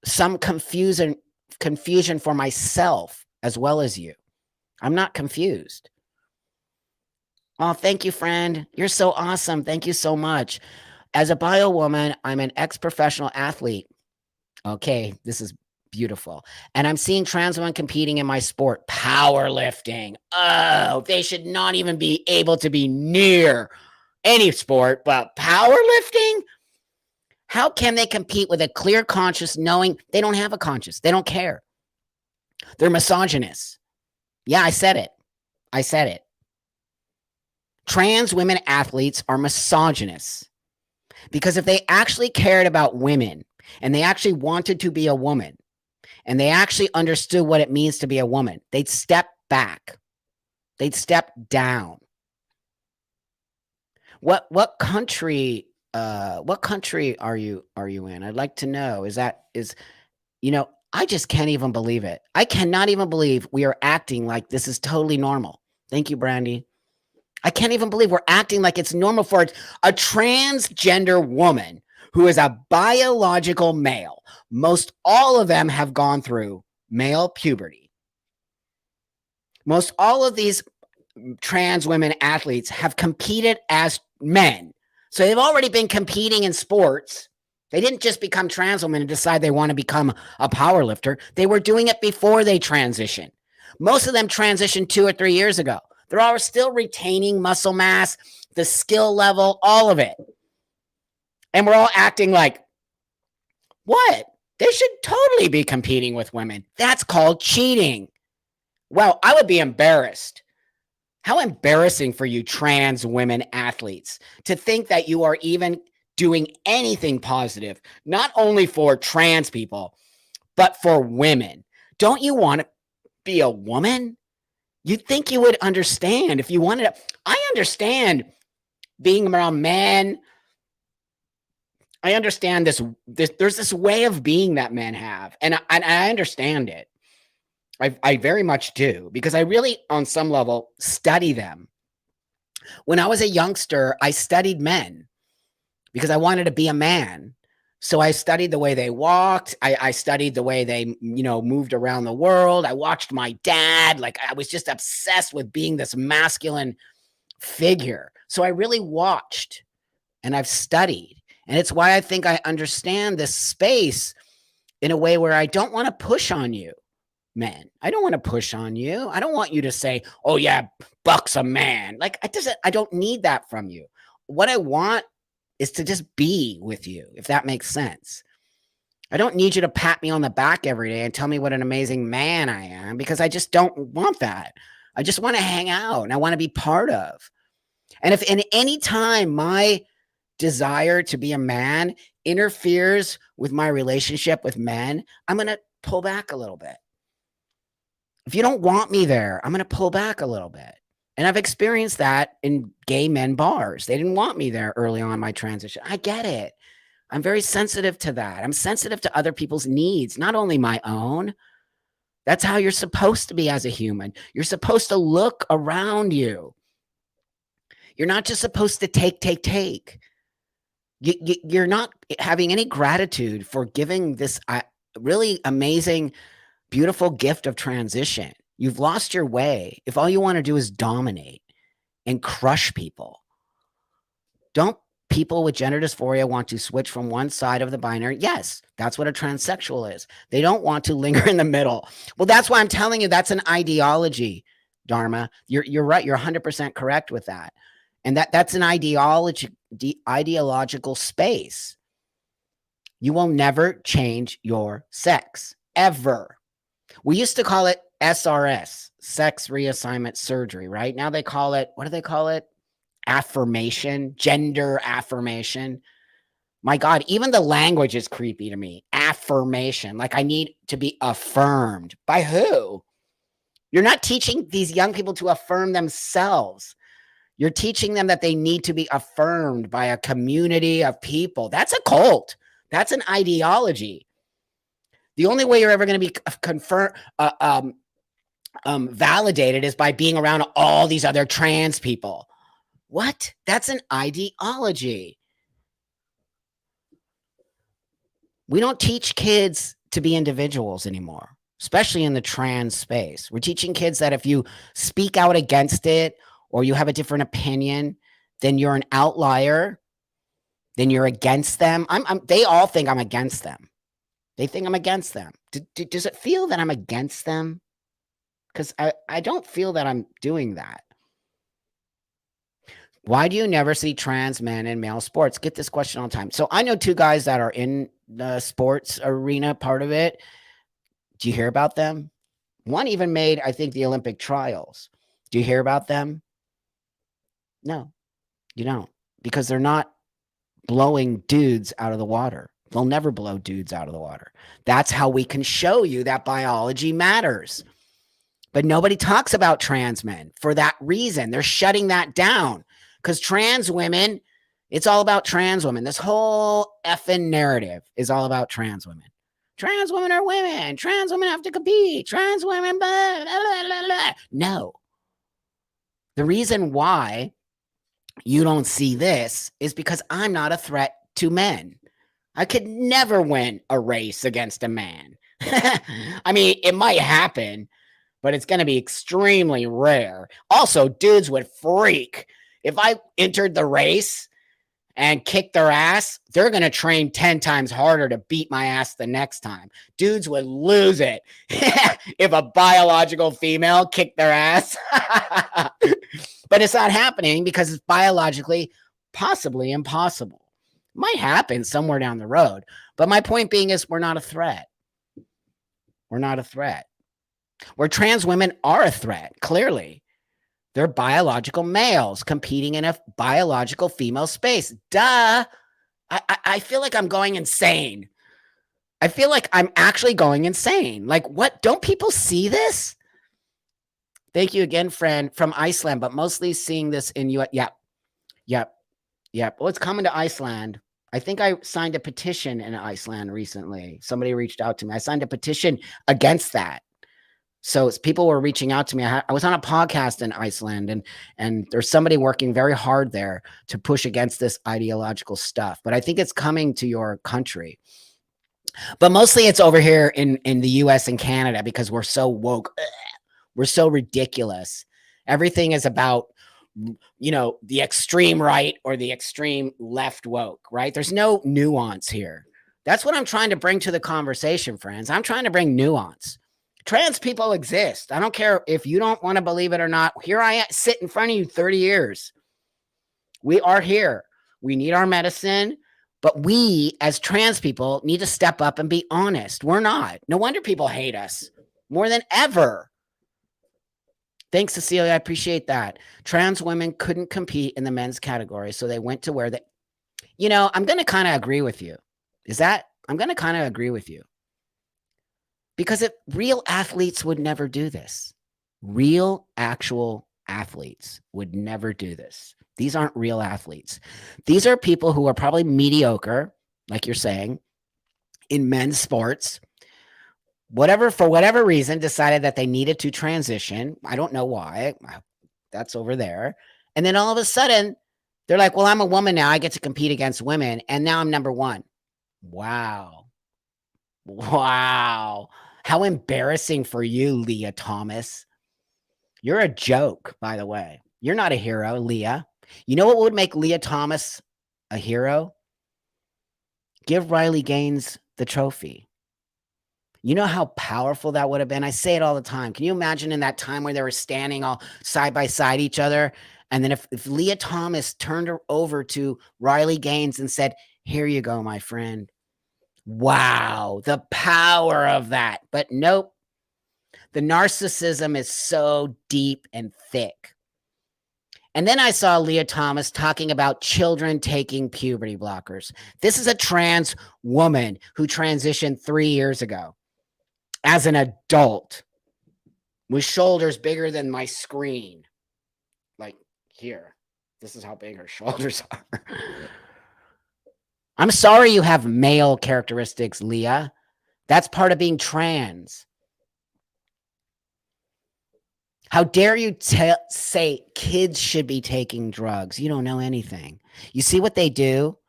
some confusion for myself as well as you. I'm not confused. Oh, thank you, friend. You're so awesome. Thank you so much. As a bio woman, I'm an ex-professional athlete. Okay, this is beautiful. And I'm seeing trans women competing in my sport, powerlifting. Oh, they should not even be able to be near any sport, but powerlifting? How can they compete with a clear conscience knowing they don't have a conscience? They don't care. They're misogynists. Yeah, I said it. I said it. Trans women athletes are misogynists because if they actually cared about women and they actually wanted to be a woman and they actually understood what it means to be a woman, they'd step back. They'd step down. What country are you in? I'd like to know. I just can't even believe it. I cannot even believe we are acting like this is totally normal. Thank you, Brandy. I can't even believe we're acting like it's normal for a transgender woman who is a biological male. Most all of them have gone through male puberty. Most all of these trans women athletes have competed as men. So they've already been competing in sports. They didn't just become trans women and decide they want to become a power lifter. They were doing it before they transitioned. Most of them transitioned 2 or 3 years ago. They're all still retaining muscle mass, the skill level, all of it. And we're all acting like, what? They should totally be competing with women. That's called cheating. Well, I would be embarrassed. How embarrassing for you trans women athletes to think that you are even doing anything positive, not only for trans people, but for women. Don't you want to be a woman? You'd think you would understand if you wanted to. I understand being around men. I understand this there's this way of being that men have, and I understand it. I very much do, because I really, on some level, study them. When I was a youngster, I studied men because I wanted to be a man. So I studied the way they walked. I studied the way they, moved around the world. I watched my dad. Like, I was just obsessed with being this masculine figure. So I really watched and I've studied. And it's why I think I understand this space in a way where I don't want to push on you, men. I don't want to push on you. I don't want you to say, "Oh yeah, Buck's a man." Like, I don't need that from you. What I want is to just be with you, if that makes sense. I don't need you to pat me on the back every day and tell me what an amazing man I am, because I just don't want that. I just want to hang out and I want to be part of. And if in any time my desire to be a man interferes with my relationship with men, I'm going to pull back a little bit. If you don't want me there, I'm going to pull back a little bit. And I've experienced that in gay men bars. They didn't want me there early on my transition. I get it. I'm very sensitive to that. I'm sensitive to other people's needs, not only my own. That's how you're supposed to be as a human. You're supposed to look around you. You're not just supposed to take. You're not having any gratitude for giving this really amazing, beautiful gift of transition. You've lost your way if all you want to do is dominate and crush people. Don't people with gender dysphoria want to switch from one side of the binary? Yes, that's what a transsexual is. They don't want to linger in the middle. Well, that's why I'm telling you that's an ideology, Dharma. You're right. You're 100% correct with that. And that's an ideological space. You will never change your sex, ever. We used to call it SRS, sex reassignment surgery, right? Now they call it, what do they call it? Affirmation, gender affirmation. My God, even the language is creepy to me. Affirmation. Like I need to be affirmed. By who? You're not teaching these young people to affirm themselves. You're teaching them that they need to be affirmed by a community of people. That's a cult. That's an ideology. The only way you're ever going to be validated is by being around all these other trans people. What? That's an ideology. We don't teach kids to be individuals anymore, especially in the trans space. We're teaching kids that if you speak out against it or you have a different opinion, then you're an outlier, then you're against them. They all think I'm against them. They think I'm against them. Does it feel that I'm against them? Because I don't feel that I'm doing that. Why do you never see trans men in male sports? Get this question all the time. So I know two guys that are in the sports arena part of it. Do you hear about them? One even made, I think, the Olympic trials. Do you hear about them? No, you don't. Because they're not blowing dudes out of the water. They'll never blow dudes out of the water. That's how we can show you that biology matters. But nobody talks about trans men for that reason. They're shutting that down. Because trans women, it's all about trans women. This whole effing narrative is all about trans women. Trans women are women. Trans women have to compete. Trans women, blah, blah, blah, blah. No. The reason why you don't see this is because I'm not a threat to men. I could never win a race against a man. I mean, it might happen, but it's going to be extremely rare. Also, dudes would freak. If I entered the race and kicked their ass, they're going to train 10 times harder to beat my ass the next time. Dudes would lose it if a biological female kicked their ass. But it's not happening because it's biologically possibly impossible. It might happen somewhere down the road. But my point being is we're not a threat. We're not a threat. Where trans women are a threat, clearly. They're biological males competing in a biological female space. Duh. I feel like I'm going insane. I feel like I'm actually going insane. Like, what? Don't people see this? Thank you again, friend, from Iceland, but mostly seeing this in you. Yep. Well, it's coming to Iceland. I think I signed a petition in Iceland recently. Somebody reached out to me. I signed a petition against that. So people were reaching out to me. I was on a podcast in Iceland, and there's somebody working very hard there to push against this ideological stuff. But I think it's coming to your country. But mostly it's over here in the US and Canada because we're so woke. We're so ridiculous. Everything is about, the extreme right or the extreme left woke, right? There's no nuance here. That's what I'm trying to bring to the conversation, friends. I'm trying to bring nuance. Trans people exist. I don't care if you don't want to believe it or not. Here I am, sit in front of you 30 years. We are here. We need our medicine. But we, as trans people, need to step up and be honest. We're not. No wonder people hate us more than ever. Thanks, Cecilia. I appreciate that. Trans women couldn't compete in the men's category, so they went to where they, I'm going to kind of agree with you. I'm going to kind of agree with you. Because real athletes would never do this. Real, actual athletes would never do this. These aren't real athletes. These are people who are probably mediocre, like you're saying, in men's sports. For whatever reason, decided that they needed to transition. I don't know why. That's over there. And then all of a sudden, they're like, well, I'm a woman now. I get to compete against women. And now I'm number one. Wow. How embarrassing for you, Leah Thomas. You're a joke, by the way. You're not a hero, Leah. You know what would make Leah Thomas a hero? Give Riley Gaines the trophy. You know how powerful that would have been? I say it all the time. Can you imagine in that time where they were standing all side by side each other? And then if Leah Thomas turned her over to Riley Gaines and said, here you go, my friend. Wow, the power of that. But nope. The narcissism is so deep and thick. And then I saw Leah Thomas talking about children taking puberty blockers. This is a trans woman who transitioned 3 years ago as an adult with shoulders bigger than my screen. Like here. This is how big her shoulders are. I'm sorry you have male characteristics, Leah. That's part of being trans. How dare you say kids should be taking drugs? You don't know anything. You see what they do?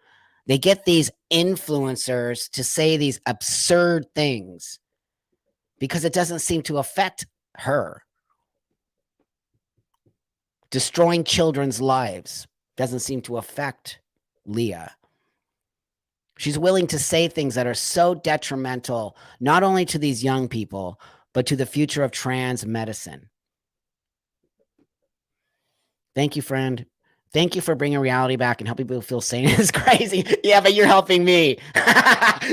They get these influencers to say these absurd things because it doesn't seem to affect her. Destroying children's lives doesn't seem to affect Leah. She's willing to say things that are so detrimental, not only to these young people, but to the future of trans medicine. Thank you, friend. Thank you for bringing reality back and helping people feel sane. It's crazy. Yeah, but you're helping me.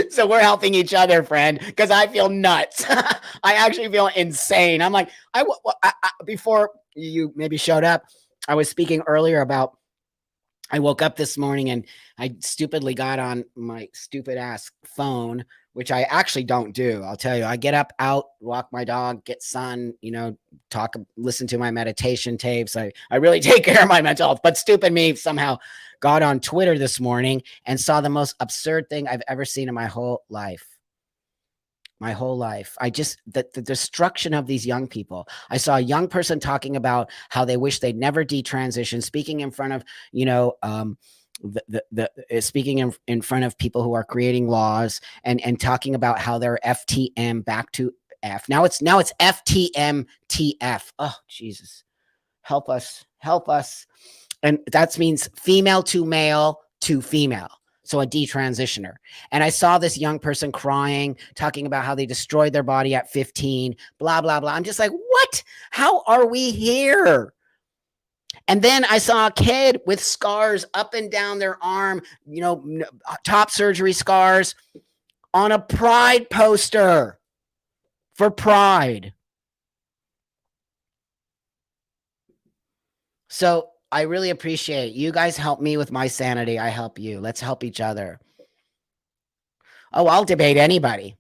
So we're helping each other, friend, because I feel nuts. I actually feel insane. I'm like, before you maybe showed up, I was speaking earlier about I woke up this morning and I stupidly got on my stupid ass phone, which I actually don't do. I'll tell you, I get up, out, walk my dog, get sun, talk, listen to my meditation tapes. I really take care of my mental health, but stupid me somehow got on Twitter this morning and saw the most absurd thing I've ever seen in my whole life. The destruction of these young people. I saw a young person talking about how they wish they'd never detransition, speaking in front of, speaking in front of people who are creating laws and talking about how they're FTM back to F. Now it's FTMTF. Oh, Jesus. Help us. And that means female to male to female. So a detransitioner. And I saw this young person crying, talking about how they destroyed their body at 15, blah, blah, blah. I'm just like, what? How are we here? And then I saw a kid with scars up and down their arm, top surgery scars on a pride poster for pride. So I really appreciate you guys help me with my sanity. I help you. Let's help each other. Oh, I'll debate anybody.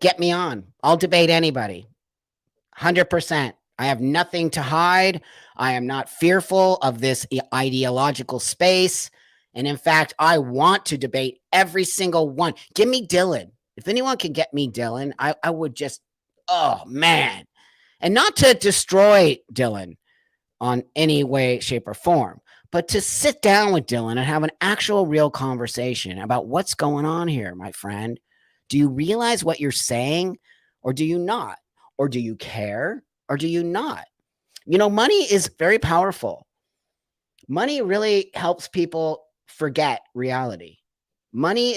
Get me on. I'll debate anybody. 100%. I have nothing to hide. I am not fearful of this ideological space. And in fact, I want to debate every single one. Give me Dylan. If anyone can get me Dylan, I would just, oh man. And not to destroy Dylan on any way, shape, or form, but to sit down with Dylan and have an actual real conversation about what's going on here, my friend. Do you realize what you're saying, or do you not? Or do you care, or do you not? Money is very powerful. Money really helps people forget reality. Money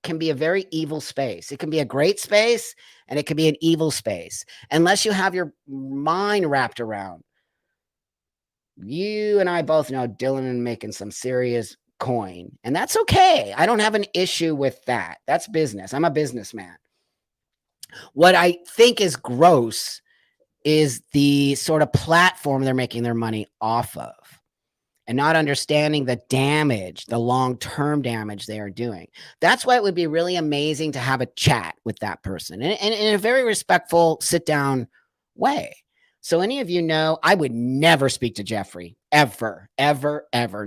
can be a very evil space. It can be a great space, and it can be an evil space, unless you have your mind wrapped around. You and I both know Dylan is making some serious coin, and that's okay. I don't have an issue with that. That's business. I'm a businessman. What I think is gross is the sort of platform they're making their money off of, and not understanding the damage, the long-term damage they are doing. That's why it would be really amazing to have a chat with that person, and in a very respectful sit-down way. So any of you know, I would never speak to Jeffrey, ever, ever, ever.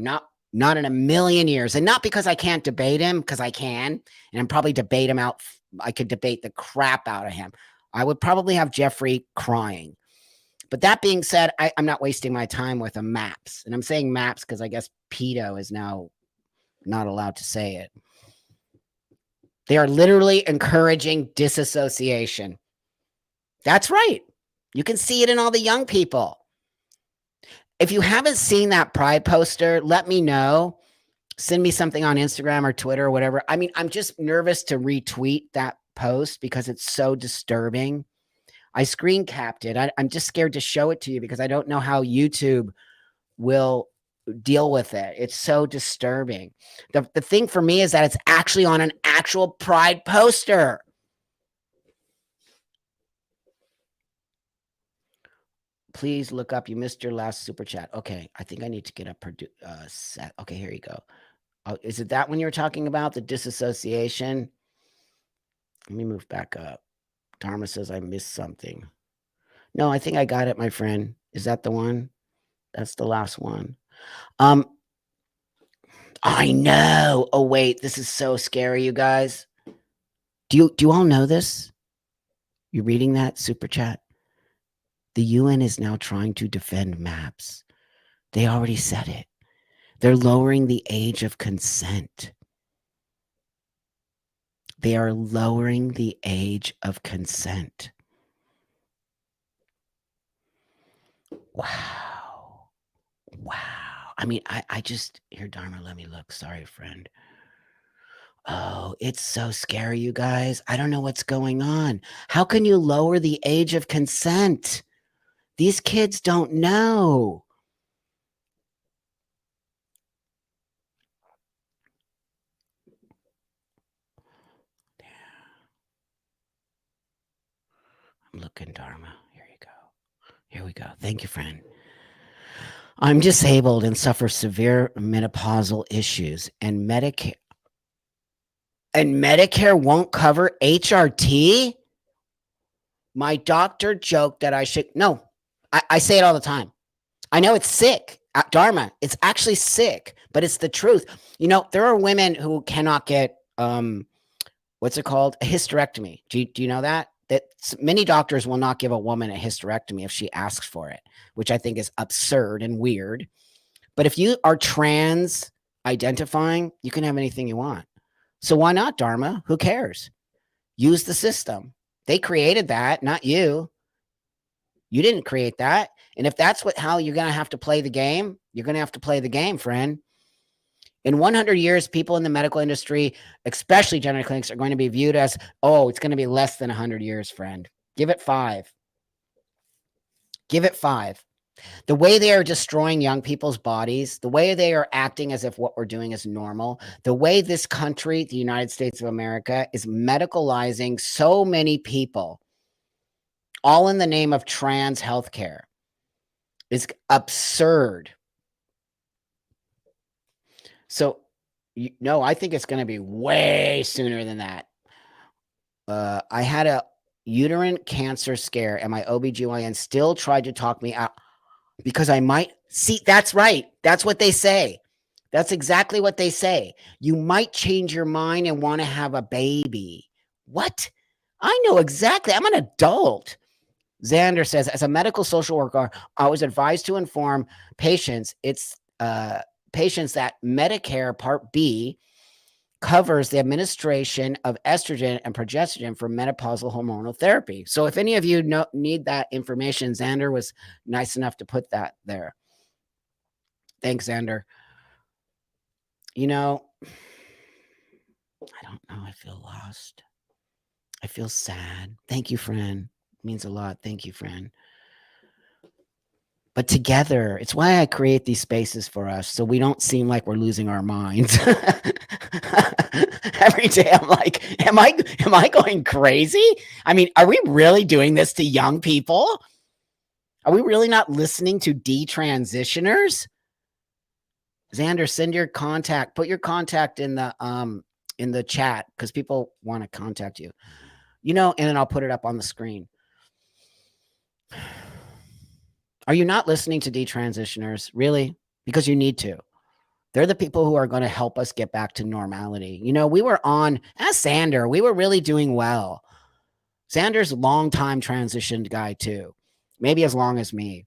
Not in a million years. And not because I can't debate him, because I can, and I'm probably debate him out. I could debate the crap out of him. I would probably have Jeffrey crying. But that being said, I'm not wasting my time with a MAPS. And I'm saying MAPS because I guess pedo is now not allowed to say it. They are literally encouraging disassociation. That's right. You can see it in all the young people. If you haven't seen that Pride poster, let me know. Send me something on Instagram or Twitter or whatever. I mean, I'm just nervous to retweet that post because it's so disturbing. I screen capped it. I'm just scared to show it to you because I don't know how YouTube will deal with it. It's so disturbing. The thing for me is that it's actually on an actual Pride poster. Please look up. You missed your last super chat. Okay, I think I need to get up set. Okay, here you go. Oh, is it that one you were talking about? The disassociation? Let me move back up. Dharma says I missed something. No, I think I got it, my friend. Is that the one? That's the last one. I know. Oh, wait, this is so scary, you guys. Do you all know this? You reading that super chat? The UN is now trying to defend MAPS. They already said it. They're lowering the age of consent. They are lowering the age of consent. Wow. Wow. I mean, I just, here, Dharma, let me look. Sorry, friend. Oh, it's so scary, you guys. I don't know what's going on. How can you lower the age of consent? These kids don't know. I'm looking, Dharma. Here you go. Here we go. Thank you, friend. I'm disabled and suffer severe menopausal issues, and Medicare won't cover HRT? My doctor joked that I should. No, I say it all the time. I know it's sick, Dharma. It's actually sick, but it's the truth. You know, there are women who cannot get what's it called? A hysterectomy. Do you know that? That many doctors will not give a woman a hysterectomy if she asks for it, which I think is absurd and weird. But if you are trans identifying, you can have anything you want. So why not, Dharma? Who cares? Use the system. They created that, not you. You didn't create that. And if that's how you're going to have to play the game, you're going to have to play the game, friend. In 100 years, people in the medical industry, especially gender clinics, are going to be viewed as, oh, it's going to be less than 100 years, friend. Give it 5. Give it 5. The way they are destroying young people's bodies, the way they are acting as if what we're doing is normal, the way this country, the United States of America, is medicalizing so many people, all in the name of trans healthcare, is absurd. So, no, I think it's going to be way sooner than that. I had a uterine cancer scare, and my OBGYN still tried to talk me out because I might see. That's right. That's what they say. That's exactly what they say. You might change your mind and want to have a baby. What? I know exactly. I'm an adult. Xander says, as a medical social worker, I was advised to inform patients patients that Medicare Part B covers the administration of estrogen and progesterone for menopausal hormonal therapy. So if any of you need that information, Xander was nice enough to put that there. Thanks, Xander. You know, I don't know. I feel lost. I feel sad. Thank you, friend. It means a lot. Thank you, friend. but together. It's why I create these spaces for us, so we don't seem like we're losing our minds. Every day I'm like, am I going crazy? I mean, are we really doing this to young people? Are we really not listening to detransitioners? Xander, send your contact, put your contact in the chat, because people want to contact you. And then I'll put it up on the screen. Are you not listening to detransitioners? Really? Because you need to. They're the people who are going to help us get back to normality. We were on, as Xander, we were really doing well. Xander's a long-time transitioned guy too, maybe as long as me.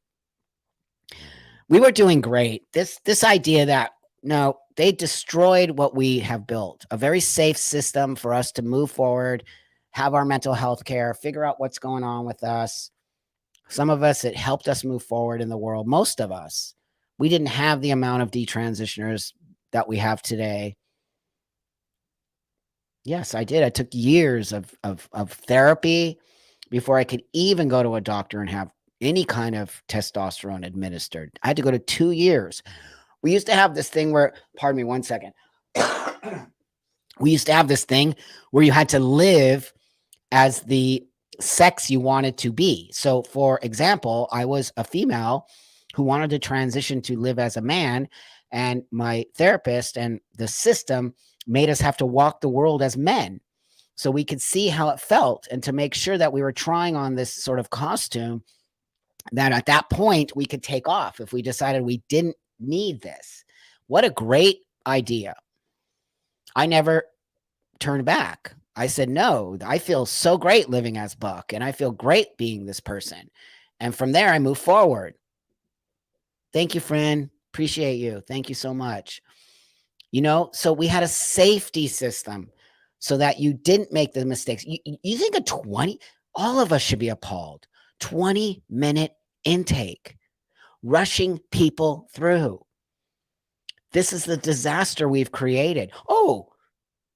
We were doing great. This idea that, no, they destroyed what we have built, a very safe system for us to move forward, have our mental health care, figure out what's going on with us. Some of us, it helped us move forward in the world. Most of us, we didn't have the amount of detransitioners that we have today. Yes, I did. I took years of therapy before I could even go to a doctor and have any kind of testosterone administered. I had to go to 2 years. We used to have this thing where, pardon me 1 second. We used to have this thing where you had to live as the sex you wanted to be. So, for example, I was a female who wanted to transition to live as a man, and my therapist and the system made us have to walk the world as men so we could see how it felt, and to make sure that we were trying on this sort of costume that at that point we could take off if we decided we didn't need this. What a great idea. I never turned back. I said, no, I feel so great living as Buck, and I feel great being this person. And from there, I moved forward. Thank you, friend. Appreciate you. Thank you so much. So we had a safety system so that you didn't make the mistakes. You think a 20, all of us should be appalled. 20-minute intake, rushing people through. This is the disaster we've created. Oh,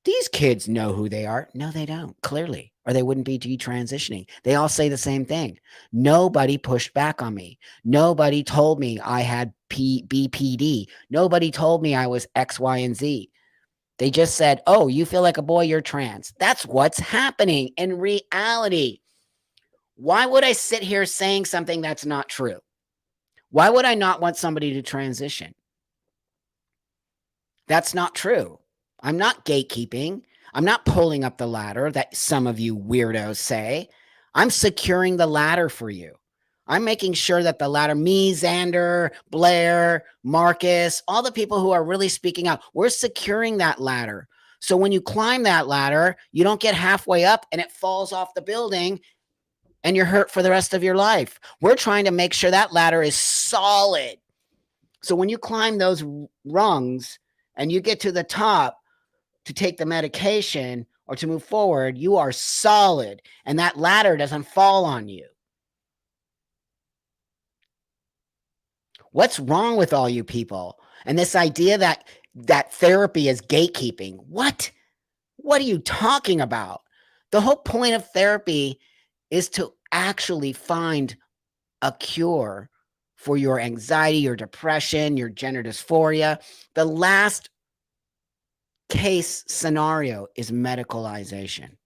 these kids know who they are. No, they don't, clearly, or they wouldn't be detransitioning. They all say the same thing. Nobody pushed back on me. Nobody told me I had BPD. Nobody told me I was X, Y, and Z. They just said, oh, you feel like a boy, you're trans. That's what's happening in reality. Why would I sit here saying something that's not true? Why would I not want somebody to transition? That's not true. I'm not gatekeeping. I'm not pulling up the ladder that some of you weirdos say. I'm securing the ladder for you. I'm making sure that the ladder, me, Xander, Blair, Marcus, all the people who are really speaking out, we're securing that ladder. So when you climb that ladder, you don't get halfway up and it falls off the building and you're hurt for the rest of your life. We're trying to make sure that ladder is solid. So when you climb those rungs and you get to the top to take the medication or to move forward, you are solid and that ladder doesn't fall on you. What's wrong with all you people? And this idea that therapy is gatekeeping. What? What are you talking about? The whole point of therapy is to actually find a cure for your anxiety, your depression, your gender dysphoria. The last case scenario is medicalization.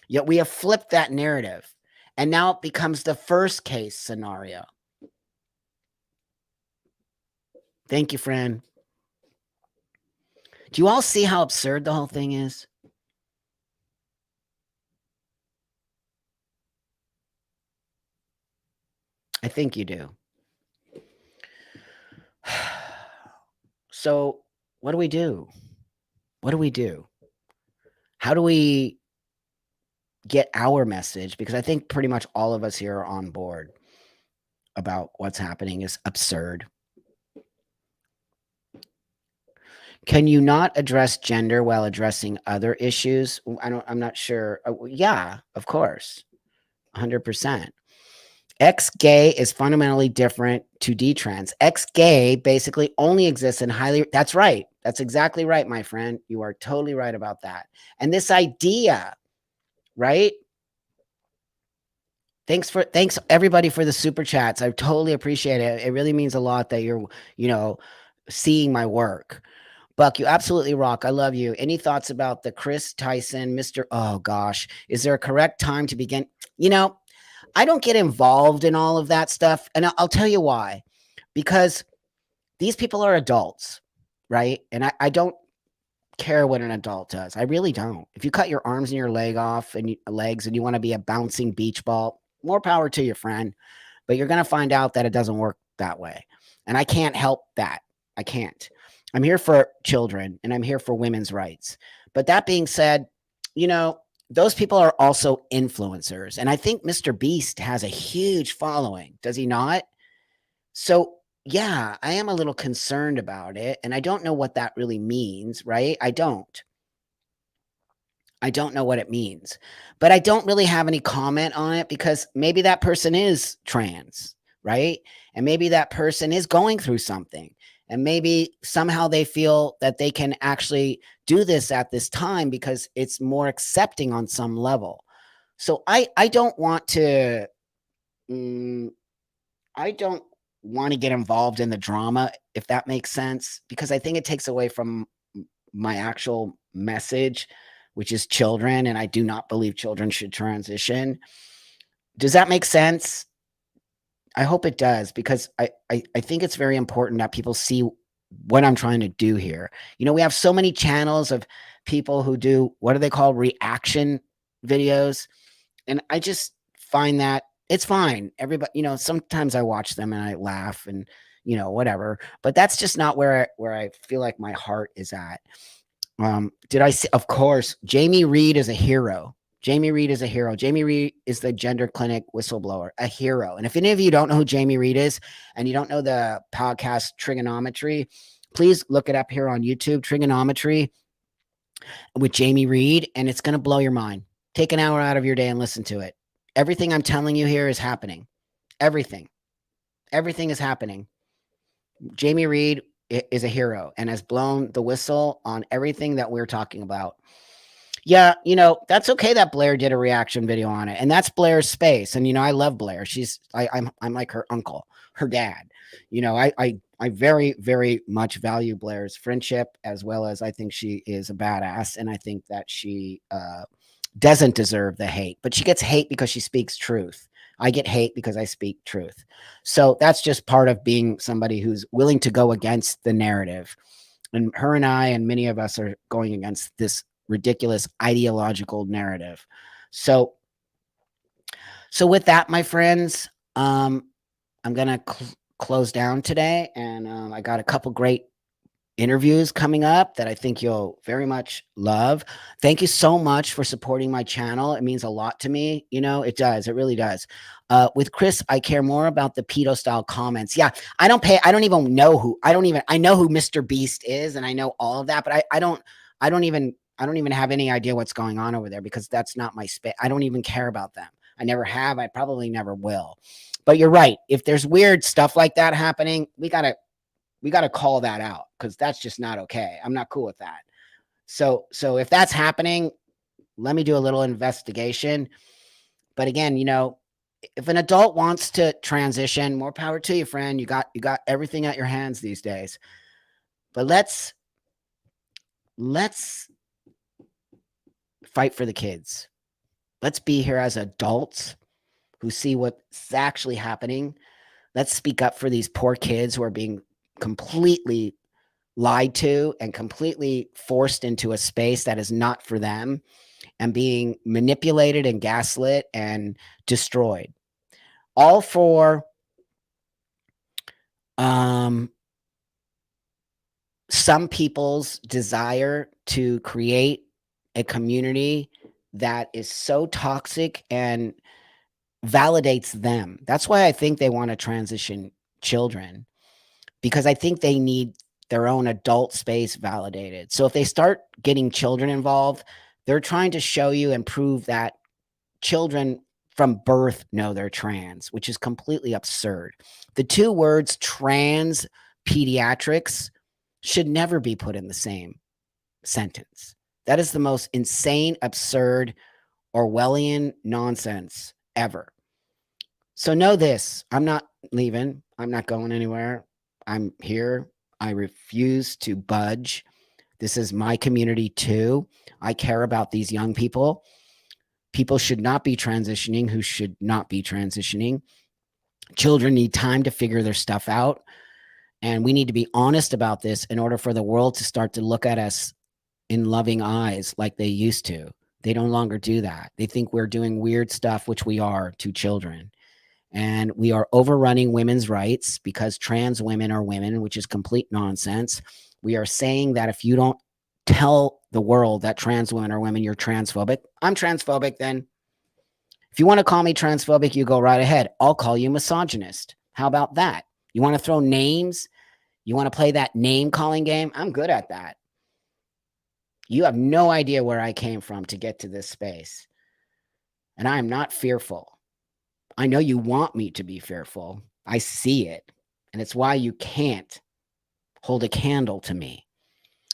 Yet we have flipped that narrative, and now it becomes the first case scenario. Thank you, friend. Do you all see how absurd the whole thing is? I think you do. So, what do we do? What do we do? How do we get our message? Because I think pretty much all of us here are on board about what's happening is absurd. Can you not address gender while addressing other issues? I'm not sure. Yeah, of course. 100%. Ex-gay is fundamentally different to detrans. Ex-gay basically only exists in highly, that's right. That's exactly right, my friend. You are totally right about that. And this idea, right, Thanks everybody for the super chats. I totally appreciate it. It really means a lot that you're, you know, seeing my work. Buck, you absolutely rock. I love you. Any thoughts about the Chris Tyson, Mr. Oh gosh, is there a correct time to begin? You know, I don't get involved in all of that stuff. And I'll tell you why. Because these people are adults, right? And I don't care what an adult does. I really don't. If you cut your arms and your legs and you want to be a bouncing beach ball, more power to your friend. But you're going to find out that it doesn't work that way. And I can't help that. I can't. I'm here for children and I'm here for women's rights. But that being said, you know, those people are also influencers. And I think Mr. Beast has a huge following, does he not? So, yeah, I am a little concerned about it. And I don't know what that really means, right? I don't. I don't know what it means, but I don't really have any comment on it because maybe that person is trans, right? And maybe that person is going through something. And maybe somehow they feel that they can actually do this at this time because it's more accepting on some level. So I don't want to I don't want to get involved in the drama, if that makes sense, because I think it takes away from my actual message, which is children, and I do not believe children should transition. Does that make sense? I hope it does because I think it's very important that people see what I'm trying to do here. You know, we have so many channels of people who do what do they call reaction videos, and I just find that it's fine. Everybody, you know, sometimes I watch them and I laugh and you know whatever, but that's just not where I feel like my heart is at. Did I see? Of course, Jamie Reed is a hero. Jamie Reed is a hero. Jamie Reed is the gender clinic whistleblower, a hero. And if any of you don't know who Jamie Reed is and you don't know the podcast Trigonometry, please look it up here on YouTube, Trigonometry with Jamie Reed, and it's going to blow your mind. Take an hour out of your day and listen to it. Everything I'm telling you here is happening. Everything. Everything is happening. Jamie Reed is a hero and has blown the whistle on everything that we're talking about. Yeah, you know, that's okay that Blair did a reaction video on it. And that's Blair's space. And you know, I love Blair. I'm like her uncle, her dad. You know, I very, very much value Blair's friendship as well as I think she is a badass. And I think that she doesn't deserve the hate, but she gets hate because she speaks truth. I get hate because I speak truth. So that's just part of being somebody who's willing to go against the narrative. And her and I and many of us are going against this ridiculous ideological narrative. So with that, my friends, I'm gonna close down today, and I got a couple great interviews coming up that I think you'll very much love. Thank you so much for supporting my channel. It means a lot to me. You know, it does. It really does. With Chris, I care more about the pedo style comments. Yeah, I don't even know who, I know who Mr. Beast is and I know all of that, but I don't even have any idea what's going on over there because that's not my space. I don't even care about them. I never have. I probably never will. But you're right. If there's weird stuff like that happening, we got to call that out because that's just not okay. I'm not cool with that. So if that's happening, let me do a little investigation. But again, you know, if an adult wants to transition, more power to you, friend. You got everything at your hands these days. But let's fight for the kids. Let's be here as adults who see what's actually happening. Let's speak up for these poor kids who are being completely lied to and completely forced into a space that is not for them and being manipulated and gaslit and destroyed. All for some people's desire to create a community that is so toxic and validates them. That's why I think they want to transition children, because I think they need their own adult space validated. So if they start getting children involved, they're trying to show you and prove that children from birth know they're trans, which is completely absurd. The two words trans pediatrics should never be put in the same sentence. That is the most insane, absurd, Orwellian nonsense ever. So know this, I'm not leaving. I'm not going anywhere. I'm here. I refuse to budge. This is my community too. I care about these young people. People should not be transitioning who should not be transitioning. Children need time to figure their stuff out. And we need to be honest about this in order for the world to start to look at us in loving eyes like they used to. They no longer do that. They think we're doing weird stuff, which we are to children. And we are overrunning women's rights because trans women are women, which is complete nonsense. We are saying that if you don't tell the world that trans women are women, you're transphobic. I'm transphobic then. If you want to call me transphobic, you go right ahead. I'll call you misogynist. How about that? You want to throw names? You want to play that name calling game? I'm good at that. You have no idea where I came from to get to this space. And I am not fearful. I know you want me to be fearful. I see it. And it's why you can't hold a candle to me.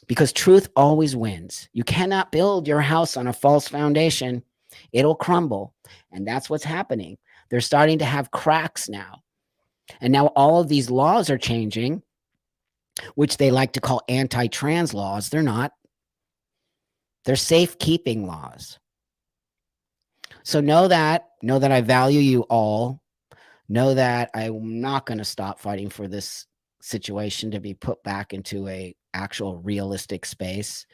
Because truth always wins. You cannot build your house on a false foundation. It'll crumble. And that's what's happening. They're starting to have cracks now. And now all of these laws are changing, which they like to call anti-trans laws. They're not. They're safekeeping laws. So know that I value you all. Know that I'm not going to stop fighting for this situation to be put back into a actual realistic space,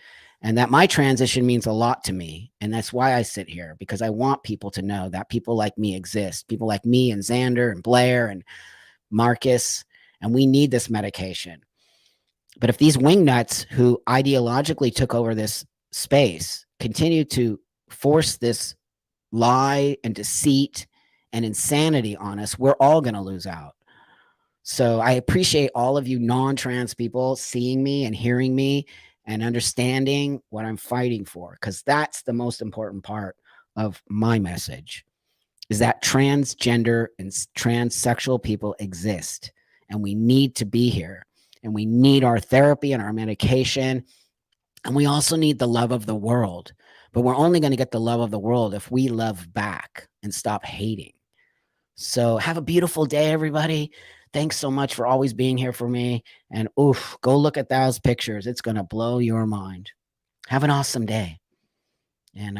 and that my transition means a lot to me. And that's why I sit here, because I want people to know that people like me exist, people like me and Xander and Blair and Marcus, and we need this medication. But if these wingnuts who ideologically took over this space continue to force this lie and deceit and insanity on us, we're all going to lose out. So I appreciate all of you non-trans people seeing me and hearing me and understanding what I'm fighting for, because that's the most important part of my message, is that transgender and transsexual people exist, and we need to be here, and we need our therapy and our medication, and we also need the love of the world. But we're only going to get the love of the world if we love back and stop hating. So have a beautiful day, everybody. Thanks so much for always being here for me. And oof, go look at those pictures. It's going to blow your mind. Have an awesome day. And